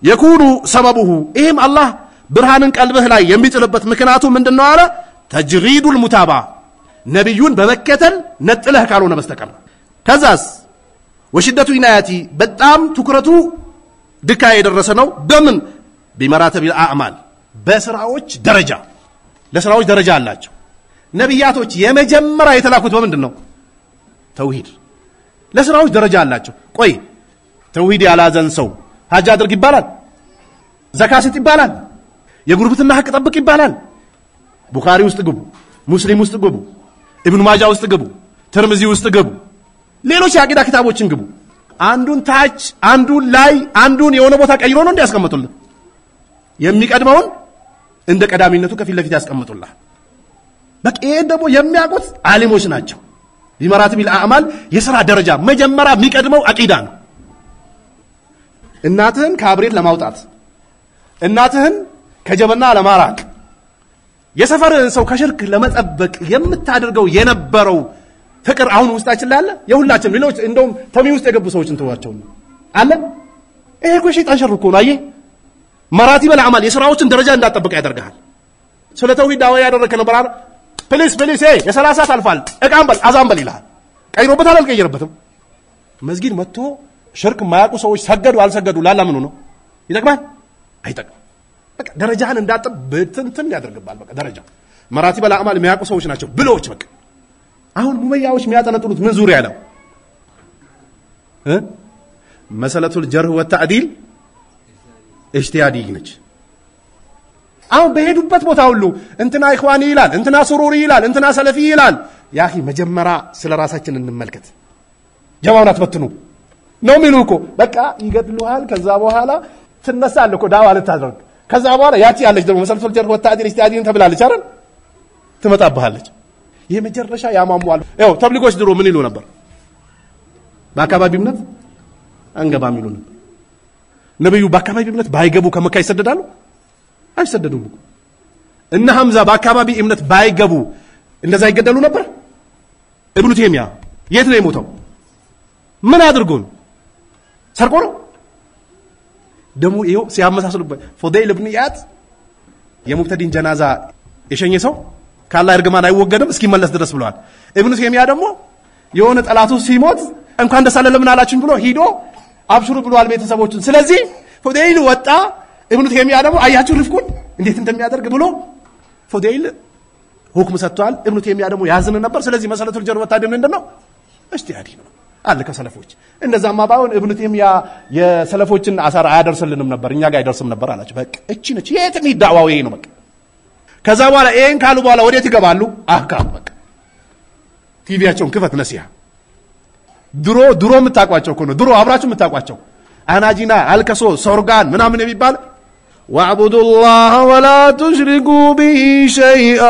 የኩኑ ሰበቡሁ ይሄም አላህ ብርሃንን ቀልብህ ላይ የሚጥልበት ምክንያቱ ምንድነው አለ ተጅሪዱል ሙታባ ነብዩን በመከተል ነጥለህ ካልሆነ በስተቀር ከዛስ ወሽደቱ ኢናያቲ በጣም ትኩረቱ ድካ የደረሰ ነው በምን ቢመራተቢል አዕማል በስራዎች ደረጃ ለስራዎች ደረጃ አላቸው ነብያቶች የመጀመሪያ የተላኩት በምንድነው ተውሂድ ለስራዎች ደረጃ አላቸው ቆይ ተውሂድ ያላዘን ሰው ሐጅ አድርግ ይባላል ዘካት ይባላል የጉርብትና ሐቅ ጠብቅ ይባላል ቡኻሪ ውስጥ ግቡ ሙስሊም ውስጥ ግቡ ኢብኑ ማጃ ውስጥ ግቡ ተርሚዚ ውስጥ ግቡ ሌሎች የአቂዳ ክታቦችን ግቡ አንዱን ታች አንዱን ላይ አንዱን የሆነ ቦታ ቀይሮ ነው እንዲያስቀምጡልህ የሚቀድመውን እንደ ቀዳሚነቱ ከፊት ለፊት ያስቀምጡልህ በቃ ይሄ ደግሞ የሚያውቁት ዓሊሞች ናቸው ቢመራተቢል አዕማል የሥራ ደረጃ መጀመሪያ የሚቀድመው አቂዳ ነው እናትህን ከአብሬት ለማውጣት እናትህን ከጀበና ለማራቅ የሰፈርህን ሰው ከሽርክ ለመጠበቅ የምታደርገው የነበረው ፍቅር አሁን ውስጣችን ላይ አለ የሁላችን ሌሎች እንደውም ተሚ ውስጥ የገቡ ሰዎችን ተዋቸው አለ ይሄ እኮ ሸይጣን ሸር እኮ ነው አየህ መራቲበል አዕማል የሥራዎችን ደረጃ እንዳጠብቅ ያደርጋል ስለ ተውሂድ ዳዋ ያደረከ ነበር ፕሊስ የ30 አልፋል እቃም በል አዛም በል ይላል ቀይሮበታል አልቀየረበትም መስጊድ መጥቶ ሽርክ ማያቁ ሰዎች ሰገዱ አልሰገዱ ላላምኑ ነው ይጠቅማል አይጠቅም በቃ ደረጃህን እንዳጠብ በትንትን ያደርግባል በቃ ደረጃ መራቲበል አዕማል የሚያቁ ሰዎች ናቸው ብሎች በቃ አሁን ሙመያዎች የሚያጠነጥኑት ምን ዙሪያ ነው መሰለቱል ጀርህ ወተዕዲል ኢጅቲሃዲ ነች አሁን በሄዱበት ቦታ ሁሉ እንትና ኢኽዋኒ ይላል እንትና ሱሩሪ ይላል እንትና ሰለፊ ይላል ያኺ መጀመሪያ ስለራሳችን እንመልከት ጀማውን አትበትኑ ነው ሚሉኮ በቃ ይገድሉሃል ከዛ በኋላ ትነሳለህ እኮ ዳዋ ልታደርግ ከዛ በኋላ ያቺ ያለች ደግሞ መሰለቱል ጀርህ ወተዕዲል ኢጅቲሃዲን ተብላለች አይደል ትመጣብሃለች የመጀረሻ ያማሙዋል ያው ተብሊጎች ድሮ ምን ይሉ ነበር በአካባቢ እምነት አንገባም ይሉ ነበር ነብዩ በአካባቢ እምነት ባይገቡ ከመካ ይሰደዳሉ አይሰደዱም እና ሐምዛ በአካባቢ እምነት ባይገቡ እንደዛ ይገደሉ ነበር ኢብኑ ተይሚያ የት ነው የሞተው ምን አድርጎ ነው ሰርቆ ነው ደሞ ይሄው ሲያመሳስሉበት ፉዳይል ኢብኑ ኢያድ የሙብተዲን ጀናዛ የሸኘ ሰው ካላ እርግማን አይወገድም እስኪመለስ ድረስ ብለዋል ኢብኑ ተይሚያ ደግሞ የሆነ ጠላቱ ሲሞት እንኳን ደሳለ ለምን አላችሁ ብሎ ሂዶ አብሽሩ ብለዋል ቤተሰቦቹን ስለዚህ ፉዳይል ወጣ ኢብኑ ተይሚያ ደግሞ አያችሁ ርፍቁን እንዴት እንደሚያደርግ ብሎ ፉዳይል ሁክም ሰጥቷል ኢብኑ ተይሚያ ደግሞ ያዝን ነበር ስለዚህ መሰለቱል ጀርህ ወተዕዲል ምንድነው ኢጅቲሃዲ ነው አለ ከሰለፎች እንደዛማ ባውን ኢብኑ ተይሚያ የሰለፎችን አሳር አያደርስልንም ነበር እኛ ጋር አይደርስም ነበር አላችሁ በቃ እቺ ነች የትም ይዳዋው ይሄ ነው በቃ ከዛ በኋላ ይሄን ካሉ በኋላ ወዴት ይገባሉ አህካም በቃ ቲቪያቸውን ክፈት ነሲያ ድሮ የምታቋቸው እኮ ነው ድሮ አብራችሁ የምታቋቸው አናጂና አልከሶ ሶርጋን ምናምን የሚባል ወአቡዱላህ ወላ ትሽሪኩ ቢሂ ሸይአ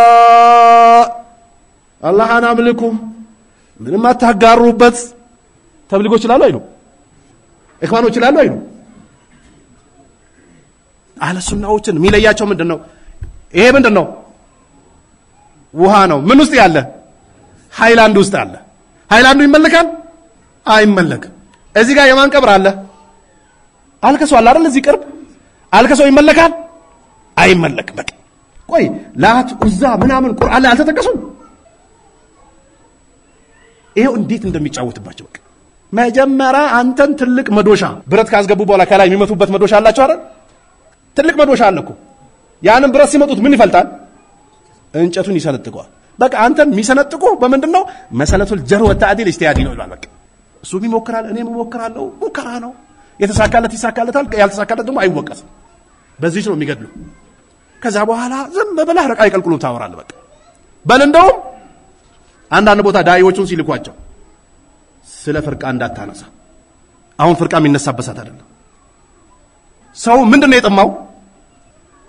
አላህን አምልኩ ምንም አታጋሩበት ተብሊጎች ይላሉ አይሉ ኢኽዋኖች ይላሉ አይሉ አህለ ሱናዎችን የሚለያቸው ምንድነው ይሄ ምንድነው ውሃ ነው ምን ውስጥ ያለ ሃይላንድ ውስጥ አለ ሃይላንዱ ይመለካል አይመለክም እዚህ ጋር የማን ቀብር አለ አልከሶ አለ አይደል እዚህ ቅርብ አልከሶ ይመለካል አይመለክም በቃ ቆይ ላት ኡዛ ምናምን ቁርአን ላይ አልተጠቀሱም ይሄው እንዴት እንደሚጫወትባቸው በቃ መጀመሪያ አንተን ትልቅ መዶሻ ብረት ካስገቡ በኋላ ከላይ የሚመቱበት መዶሻ አላቸው አይደል ትልቅ መዶሻ አለኩ ያንን ብረት ሲመቱት ምን ይፈልጣል እንጨቱን ይሰነጥቀዋል በቃ አንተን የሚሰነጥቁ በመንድነው መሰለቱል ጀር ወተዓዲል ኢስቲያዲ ነው ይላል በቃ እሱ ቢሞክራል እኔም ሞክራለሁ ሙከራ ነው የተሳካለት ይሳካለታል ያልተሳካለት ደግሞ አይወቀስም በዚህ ነው የሚገድሉ ከዛ በኋላ ዝም ብለህ ረቃይ ቀልቁሉ ታወራለህ በቃ በል እንደው አንዳንድ ቦታ ዳይዎቹን ሲልኳቸው ስለ ፍርቃ እንዳታነሳ አሁን ፍርቃ የሚነሳበት አይደለም ሰው ምንድነው የጠማው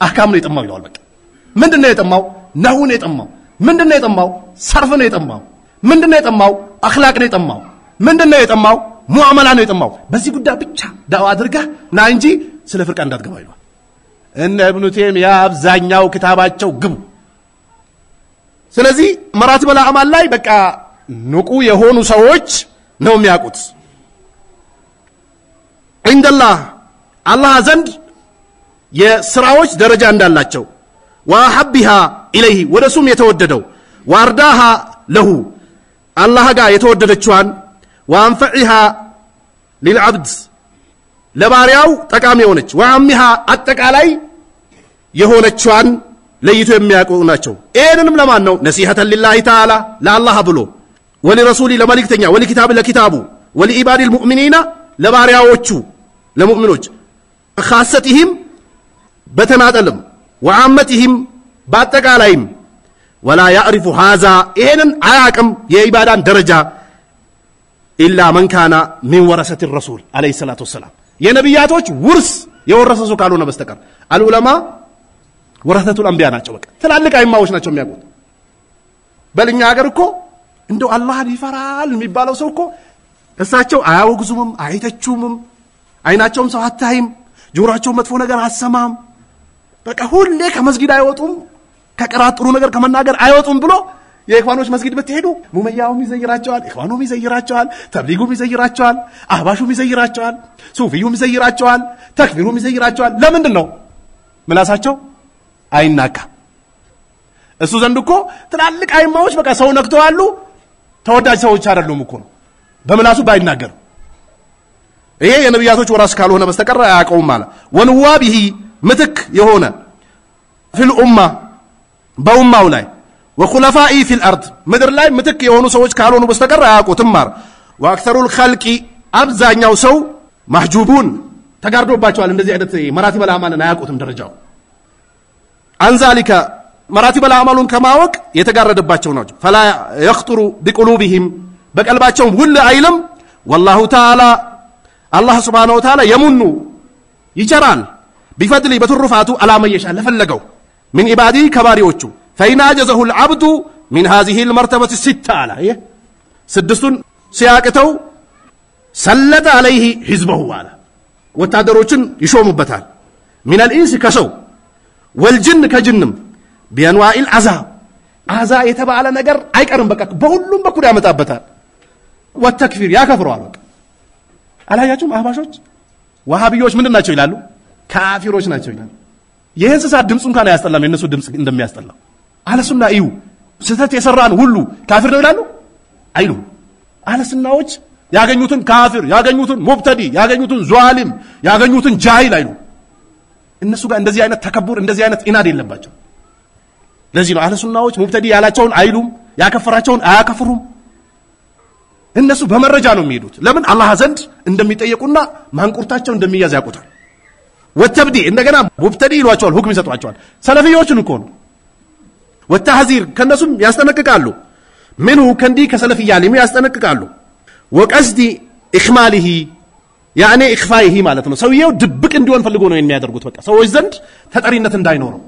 አህካም ነው የጠማው ይላል በቃ ምንድነው የጠማው ነሁ ነው የጠማው ምንድነው የጠማው ሰርፍ ነው የጠማው ምንድነው የጠማው አኽላቅ ነው የጠማው ምንድነው የጠማው ሙአመላ ነው የጠማው በዚህ ጉዳይ ብቻ ዳዋ አድርጋ ና እንጂ ስለ ፍርቃ እንዳትገባ ይላል እነ ኢብኑ ተይሚያ አብዛኛው ክታባቸው ግቡ ስለዚህ መራቲብ አልአማል ላይ በቃ ንቁ የሆኑ ሰዎች ነው የሚያውቁት እንደላህ አላህ ዘንድ የሥራዎች ደረጃ እንዳላቸው ወሐብሃ ኢለይሂ ወደሱም የተወደደው ወአርዳሃ ለሁ አላህ ጋር የተወደደችዋን ወአንፈዕሃ للعبد ለባሪያው ጠቃሚ ሆነች ወአምሃ አጠቃላይ የሆነችዋን ለይቶ የሚያውቁ ናቸው ይሄንንም ለማን ነው ነሲሐተ ሊላሂ ተዓላ ለአላህ ብሎ ወለረሱሊ ለመልእክተኛ ወለኪታብ ለኪታቡ ወለኢባዲ المؤمنين ለባሪያዎቹ ለሙእሚኖች ኻሰቲሂም በተናጠልም ወአመቲሂም በአጠቃላይም ولا يعرف هذا ይሄንን አያቅም የኢባዳን ደረጃ ኢላ መን ካነ ሚን ወረሰት الرسول عليه الصلاه والسلام የነብያቶች ውርስ የወረሰሱ ካልሆነ በስተቀር አልዑለማ ወረሰቱል አንቢያ ናቸው በቃ ትላልቅ አይማዎች ናቸው የሚያውቁት በልኛ ሀገር እኮ እንደው አላህን ይፈራል የሚባለው ሰው እኮ እሳቸው አያወግዙም አይተቹም አይናቸውም ሰው አታይም ጆሮአቸው መጥፎ ነገር አሰማም በቃ ሁሌ ከመስጊድ አይወጡም ከቀራት ጥሩ ነገር ከመናገር አይወጡም ብሎ የኢኽዋኖች መስጊድ በትሄዱ ሙመያውም ይዘይራቸዋል ኢኽዋኑም ይዘይራቸዋል ተብሊጉም ይዘይራቸዋል አህባሹም ይዘይራቸዋል ሱፊዩም ይዘይራቸዋል ተክፊሩም ይዘይራቸዋል ለምንድን ነው ምላሳቸው አይናካ እሱ ዘንድ እኮ ትላልቅ አይማዎች በቃ ሰው ነክተዋሉ ተወዳጅ ሰዎች አይደሉም እኮ በምላሱ ባይናገር ይሄ የነብያቶች ወራስ ካልሆነ በስተቀር አያውቀውም ማለት ወንዋቢሂ ምትክ የሆነ ፊል ኡማ በኡማው ላይ ወኹለፋኢ ፊል አርድ ምድር ላይ ምትክ የሆኑ ሰዎች ካልሆኑ በስተቀር አያውቁትም ማለት ወአክተሩል ኸልቂ አብዛኛው ሰው ማህጁቡን ተጋርዶባቸዋል እንደዚህ አይነት መራቲብ አልአማልን አያውቁትም ደረጃው አንዛሊከ መራቲብ አልአማሉን ከማወቅ የተጋረደባቸው ናቸው فلا يخطر بقلوبهم በቀልባቸው ውል አይልም والله تعالى الله سبحانه وتعالى يمن ይቸራል بفضل بترفعته على من يشاء ለፈለገው من عبادي كباريዎቹ فإن عجزه العبد من هذه المرتبة الستة على سدستون ሲያቅተው سلط عليه حزبه على ወታደሮችን ይሾሙበታል من الانس ከሰው والجن كجنم بانواع العذاب عذاب የተባለ ነገር አይቀርም በቃ በሁሉም በኩል ያመጣበታል ወተክፊር ያከፍረዋል በቃ አላያችሁም አህባሾች ወሃቢዮች ምንድን ናቸው ይላሉ ካፊሮች ናቸው ይላሉ የእንስሳት ድምጽ እንኳን አያስጠላም የነሱ ድምጽ እንደሚያስጠላ አለሱና እዩ ስህተት የሰራን ሁሉ ካፊር ነው ይላሉ አይሉ አለሱናዎች ያገኙትን ካፊር ያገኙትን ሙብተዲ ያገኙትን ዟሊም ያገኙትን ጃሂል አይሉ እነሱ ጋር እንደዚህ አይነት ተከቡር እንደዚህ አይነት ኢናድ የለባቸው ለዚህ ነው አለሱናዎች ሙብተዲ ያላቸውን አይሉም ያከፈራቸውን አያከፍሩም እነሱ በመረጃ ነው የሚሄዱት ለምን አላህ ዘንድ እንደሚጠየቁና ማንቁርታቸው እንደሚያዝ ያውቁታል ወተብዲ እንደገና ሙብተዲ ይሏቸዋል ሁክም ይሰጧቸዋል ሰለፊዮችን እኮ ነው ወተህዚር ከነሱም ያስጠነቅቃሉ ምንሁ ከንዲ ከሰለፊያ ሊም ያስጠነቅቃሉ ወቀስዲ ኢኽማሊሂ ያኔ ኢኽፋይሂ ማለት ነው ሰውየው ድብቅ እንዲሆን ፈልጎ ነው የሚያደርጉት በቃ ሰዎች ዘንድ ተጠሪነት እንዳይኖረው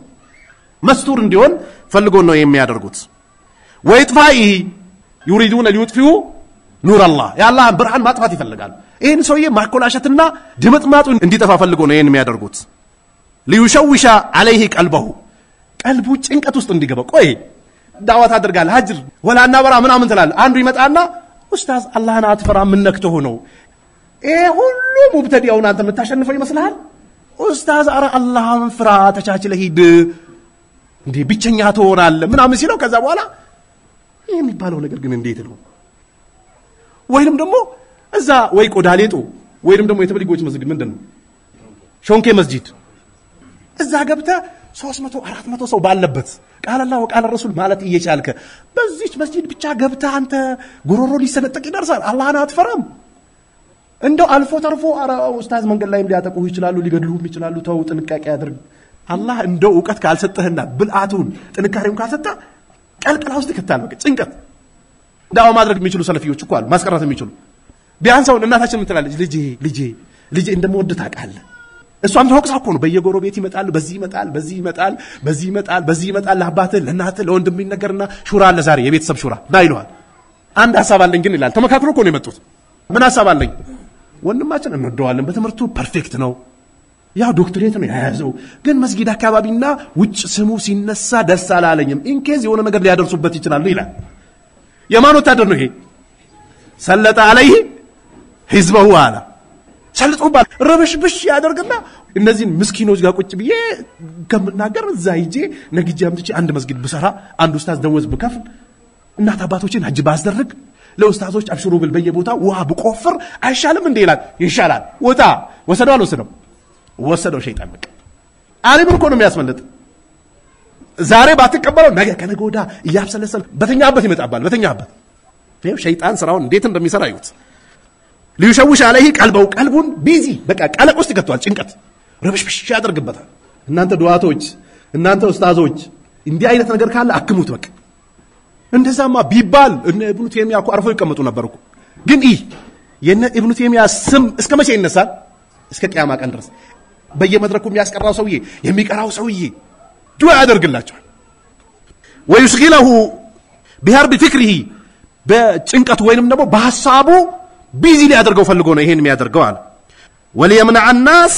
መስቱር እንዲሆን ፈልጎ ነው የሚያደርጉት ወይጥፋይሂ يريدون ليطفئوا نور الله يا الله برهان ማጥፋት ይፈልጋሉ ይሄን ሰውዬ ማኮላሸትና ድምጥማጡ እንዲጠፋ ፈልጎ ነው ይሄን የሚያደርጉት ليشوش عليه قلبه ቀልቡ ጭንቀት ውስጥ እንዲገባ ቆይ ዳዋት አድርጋል ሀጅር ወላና በራ ምናምን ትላል አንዱ ይመጣና ኡስታዝ አላህን አትፈራ ምን ነክተው ነው ሁሉ ሙብተዲያውን አንተ የምታሸንፈው ይመስልሃል ኡስታዝ አረ አላህን ፍራ ተቻችለ ሂድ እንዴ ብቸኛ ትሆናለህ ምናምን ሲለው ከዛ በኋላ የሚባለው ነገር ግን እንዴት ነው ወይንም ደግሞ እዛ ወይ ቆዳሌጦ ወይንም ደግሞ የተብሊጎች መስጊድ ምንድነው ሾንኬ መስጊድ እዛ ገብታ 300 400 ሰው ባለበት ቃል አላህ ወቃል ረሱል ማለት እየቻልከ በዚህች መስጊድ ብቻ ገብታ አንተ ጉሮሮ ሊሰነጠቅ ይደርሳል አላህን አትፈራም እንደው አልፎ ተርፎ ኡስታዝ መንገድ ላይም ሊያጠቁህ ይችላሉ ሊገድሉህም ይችላሉ ተው ጥንቃቄ አድርግ አላህ እንደው ዕውቀት ካልሰጠህና ብልአቱን ጥንካሬውን ካልሰጠ ቀልቀላ ውስጥ ይከታል በቃ ጭንቀት ዳዋ ማድረግ የሚችሉ ሰለፊዎች እኮ አሉ ማስቀራት የሚችሉ ቢያንስ አሁን እናታችን ምን ትላለች ልጄ እንደምወድ ታውቃለህ እሷም ተወቅሳ እኮ ነው በየጎረቤት ይመጣል በዚህ ይመጣል ለአባትህ ለእናትህ ለወንድም ይነገርና ሹራ አለ ዛሬ የቤተሰብ ሹራ ባይሏል አንድ ሐሳብ አለኝ ግን ይላል ተመካክሮ እኮ ነው የመጡት ምን ሐሳብ አለኝ ወንድማችን እንወደዋለን በትምህርቱ ፐርፌክት ነው ያው ዶክተሬት ነው ያያዘው ግን መስጊድ አካባቢና ውጭ ስሙ ሲነሳ ደስ አላለኝም ኢንኬዝ የሆነ ነገር ሊያደርሱበት ይችላል ይላል የማን ወታደር ነው ይሄ ሰለጠ አለይህ ህዝበሁ አላ ሰልጦባል ረበሽብሽ ያደርግና እነዚህን ምስኪኖች ጋር ቁጭ ብዬ ከምናገር እዛ ሂጄ ነግጄ አምጥቼ አንድ መስጊድ ብሰራ አንድ ኡስታዝ ደወዝ ብከፍል እናት አባቶችን ሀጅ ባስደርግ ለኡስታዞች አብሽሩ ብል በየቦታው ውሃ ብቆፍር አይሻልም እንዴ ይላል ይሻላል ወጣ ወሰደው አልወሰደው ወሰደው ሸይጣን በቃ አሊም እኮ ነው የሚያስመልጥ ዛሬ ባትቀበለው ነገ ከነገ ወዳ ያብሰለሰል በተኛበት ይመጣባል በተኛበት ይሄው ሸይጣን ስራውን እንዴት እንደሚሰራ ይዩት ሊሸውሽ عليه ቀልቡን ቢዚ በቃ ቀለቅ ውስጥ ይከቷል ጭንቀት ረብሽብሽ ያደርግበታል እናንተ ዱዓቶች እናንተ ኡስታዞች እንዲህ አይነት ነገር ካለ አክሙት በቃ እንደዛማ ቢባል እነ ኢብኑ ተይሚያ እኮ አርፈው ይቀመጡ ነበርኩ ግን የነ ኢብኑ ተይሚያ ስም እስከ መቼ ይነሳል እስከ ቂያማ ቀን ድረስ በየመድረኩ የሚያስቀራው ሰውዬ የሚቀራው ሰውዬ ዱዓ ያደርግላቸዋል ወይስጊለሁ بحرب فكره በጭንቀቱ ወይንም ደግሞ በሐሳቡ ቢዚ ሊያደርገው ፈልጎ ነው ይሄን የሚያደርገው አለ ወለየምነዕ الناس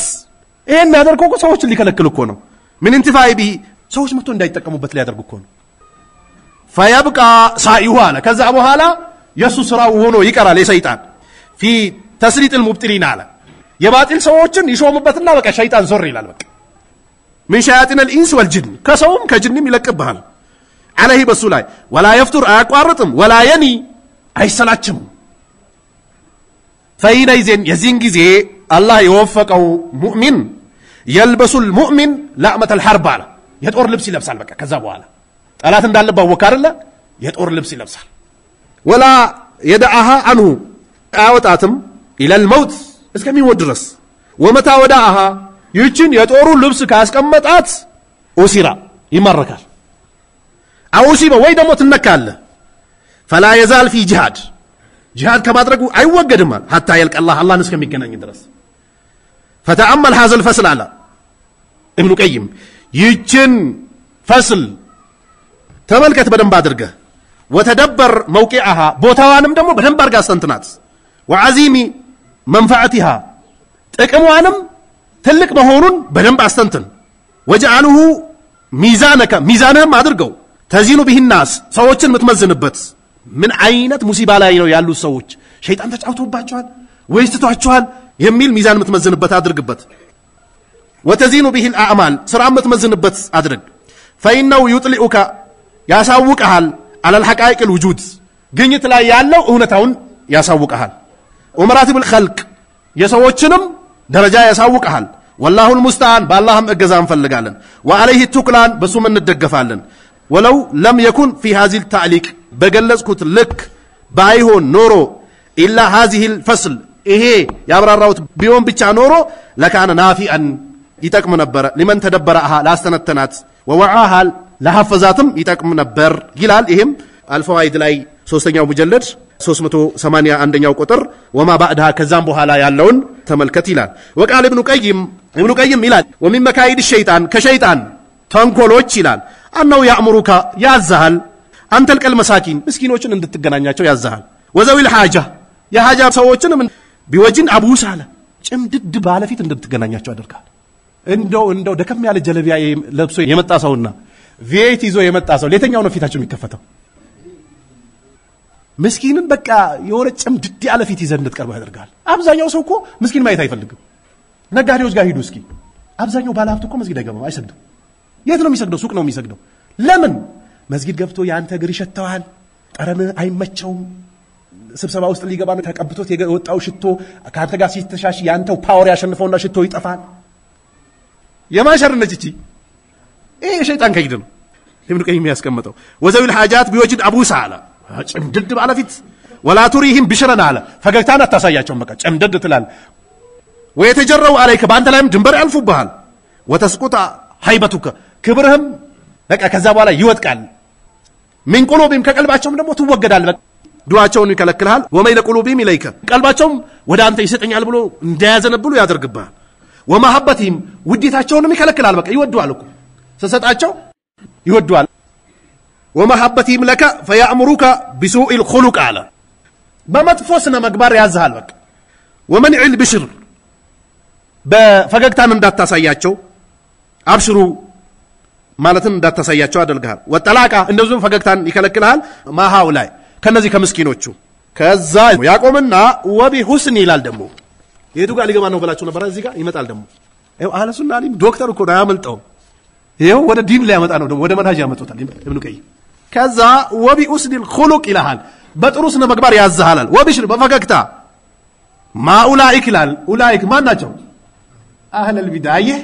ይሄን የሚያደርገው እኮ ሰዎችን ሊከለክል እኮ ነው ምን እንቲፋይ ቢ ሰዎች መጥቶ እንዳይጠቀሙበት ሊያደርጉ እኮ ነው فيبقى سائه አለ ከዛ በኋላ የሱ ስራው ሆኖ ይቀራል የሰይጣን في تسليط المبطلين አለ የባጢል ሰዎችን ይሾምበትና በቃ ሸይጣን ዞር ይላል በቃ من شياطين الانس والجن ከሰውም ከጅንም ይለቅብሃል عليه በሱ ላይ ولا يفتر አያቋርጥም ولا يني አይሰላችም فإذا يزين ጊዜ الله يوفقው ሙእሚን يلبس المؤمن لعمة الحرب አለ የጦር ልብስ ይለብሳል በቃ ከዛ በኋላ ጠላት እንዳለበት ወካረለ የጦር ልብስ ይለብሳል ولا يدعها عنه አወጣትም الى الموت እስከሚሞት ድረስ ومتى ودعها ይችን የጦሩ ልብስ ካስቀመጣት ኡሲራ ይማረካል አውሲበ ወይ ደግሞ ትነካለ فلا يزال في جهاد كمادرغو አይወገድም حتى يلقى الله እስከሚገናኝ ድረስ فتأمل هذا الفصل على ابن قيم ይችን فصل ተመልከት በደንብ አድርገህ وتدبر موقعها ቦታዋንም ደግሞ በደንብ አድርጋ አስተንትናት وعظيم منفعتها ጥቅሟንም ትልቅ መሆኑን በደንብ አስተንትን وجعله ሚዛንህም አድርገው ተዚኑ به الناس ሰዎችን ምትመዝንበት ምን አይነት ሙሲባ ላይ ነው ያሉ ሰዎች ሸይጣን ተጫውቶባቸዋል ወይስ ተቷቸዋል የሚል ሚዛን ምትመዝንበት አድርግበት وتزين به الاعمال ስራ ምትመዝንበት አድርግ فإنه يطلعك ያሳውቀሃል على الحقائق الوجود ግኝት ላይ ያለው እውነታውን ያሳውቀሃል ومراتب الخلق የሰዎችንም ደረጃ ያሳውቀሃል والله المستعان باللهم እገዛን ፈልጋለን وعليه التكلان በሱም እንደገፋለን ولو لم يكن في هذه التعليق በገለጽኩት ልክ ባይሆን ኖሮ إلا هذه الفصل ይሄ ያብራራውት ቢሆን ብቻ ኖሮ لكان نافعا ይጠቅም ነበር لمن تدبرها ላስተነተናት ووعاها ለሐፈዛትም ይጠቅም ነበር ይላል ይሄም አልፈዋይድ ላይ 3ኛው ሙጀለድ 381ኛው ቁጥር وما بعدها ከዛም በኋላ ያለውን ተመልከት ይላል وقال ابن قيم ይላል ومن مكايد الشيطان ከሸይጣን ተንኮሎች ይላል أنه يأمرك ያዛሃል አንተ ልቀል መሳኪን ምስኪኖችን እንድትገናኛቸው ያዛሃል وذوي الحاجة የሐጃ ሰዎችንም ቢወጅን አቡስ አለ ጭምድድ ባለፊት እንድትገናኛቸው ያደርጋል እንደው ደከም ያለ ጀለቢያ ለብሶ የመጣ ሰውና ቪኤት ይዞ የመጣ ሰው ለተኛው ነው ፊታቸው የሚከፈተው ምስኪንን በቃ የሆነ ጭምድድ ያለ ፊት ይዘን እንድትቀርበው ያደርጋል አብዛኛው ሰው እኮ ምስኪን ማየት አይፈልግም ነጋዴዎች ጋር ሂዱ እስኪ አብዛኛው ባለሀብት እኮ መስጊድ አይገባም አይሰግድም የት ነው የሚሰግደው ሱቅ ነው የሚሰግደው ለምን መስጊድ ገብቶ ያንተ እግር ይሸተዋል ጠረን አይመቸውም ስብሰባ ውስጥ ሊገባ ነው ተቀብቶት የወጣው ሽቶ ካንተ ጋር ሲተሻሽ ያንተው ፓወር ያሸንፈውና ሽቶ ይጠፋል የማሸር ነጭ ይሄ ሸይጣን ከይድ ነው ኢብኑ ቀይም ያስቀመጠው ወዘዊል ሐጃት ቢወጅድ አቡ ሰዓላ ጭምድድ ባለፊት ወላ ቱሪህም ቢሽረና አለ ፈገግታን አታሳያቸው በቃ ጭምድድ ትላል ወይተጀረው አለይከ ባንተ ላይም ድንበር ያልፉብሃል ወተስቁጣ ሃይበቱከ ክብርህም በቃ ከዛ በኋላ ይወጥቃል ምን ቁሉብም ከቀልባቸውም ደግሞ ትወገዳል በቃ ዱዓቸውን ይከለክልሃል ወመይለ ቁሉብም ኢለይከ ቀልባቸውም ወደ አንተ ይሰጠኛል ብሎ እንዳያዘነብሉ ያደርግብሃል ወማሐበቲም ውዴታቸውንም ይከለክላል በቃ ይወዱሃል እኮ ሰሰጣቸው ይወዱሃል ወማሐበቲም ለከ فيأمرك بسوء الخلق على በመጥፎስነ መግባር ያዝሃል በቃ ወመንዕ البشر በፈገግታን እንዳታሳያቸው አብሽሩ ማለትን እንዳታሳያቸው አደልጋል ወጠላቃ እንደዚሁ ፈገግታን ይከለክልሃል ማሃው ላይ ከነዚህ ከምስኪኖቹ ከዛ ያቆምና ወቢሁስን ይላል ደግሞ የቱ ጋር ሊገባ ነው ብላችሁ ነበር እዚህ ጋር ይመጣል ደግሞ ይሄው አህለ ሱና አሊም ዶክተር እኮ ነው ያመልጠው ይሄው ወደ ዲን ላይ ያመጣ ነው ደግሞ ወደ መንሃጅ ያመጣታል ኢብኑ ቀይም ከዛ ወቢኡስል الخلق ይላል በጥሩስ ነው መግባር ያዝሃላል ወቢሽር በፈገግታ ማኡላኢክ ይላል ኡላኢክ ማን ናቸው አህለ البدايه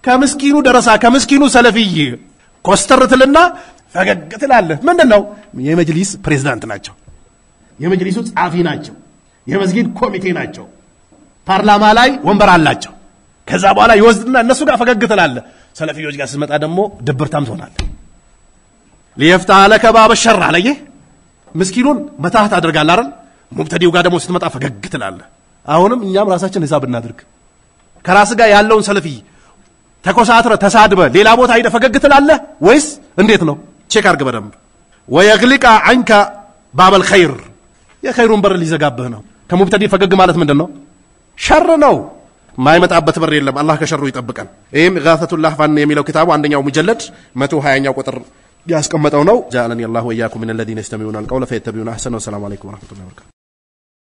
ከምስኪኑ ደረሳ ከምስኪኑ ሰለፊይ ኮስተርትልና ፈገግ ትላለህ ምንድነው የመጅሊስ ፕሬዝዳንት ናቸው የመጅሊሱ ጻፊ ናቸው የመስጊድ ኮሚቴ ናቸው ፓርላማ ላይ ወንበር አላቸው ከዛ በኋላ ይወዝድና እነሱ ጋር ፈገግ ትላለህ ሰለፊዮች ጋር ስትመጣ ደግሞ ድብርታም ትሆናለህ ليفتح لك باب الشر عليه مسكينون መታህት አድርጋለህ አይደል ሙብተዲው ጋር ደግሞ ስትመጣ ፈገግ ትላለህ አሁንም እኛም ራሳችን ሂሳብ እናድርግ ከራስ ጋር ያለውን ሰለፊ ተኮሳትረ ተሳድበ ሌላ ቦታ ሄደ ፈገግ ትላለህ ወይስ እንዴት ነው ቼክ አድርግ በደንብ ويغلق عنك باب الخير የኸይሩን በር ሊዘጋብህ ነው ከሙብተዲ ፈገግ ማለት ምንድነው ሸር ነው ማይመጣበት በር የለም አላህ ከሸሩ ይጠብቀን ይሄም ኢጋፈቱል ለህፋን የሚለው ኪታቡ አንደኛው ሙጀለድ 120ኛው ቁጥር ያስቀመጠው ነው ጃአለኒ አላህ ወያኩም من الذين يستمعون القول فيتبعون احسنه والسلام عليكم ورحمه الله وبركاته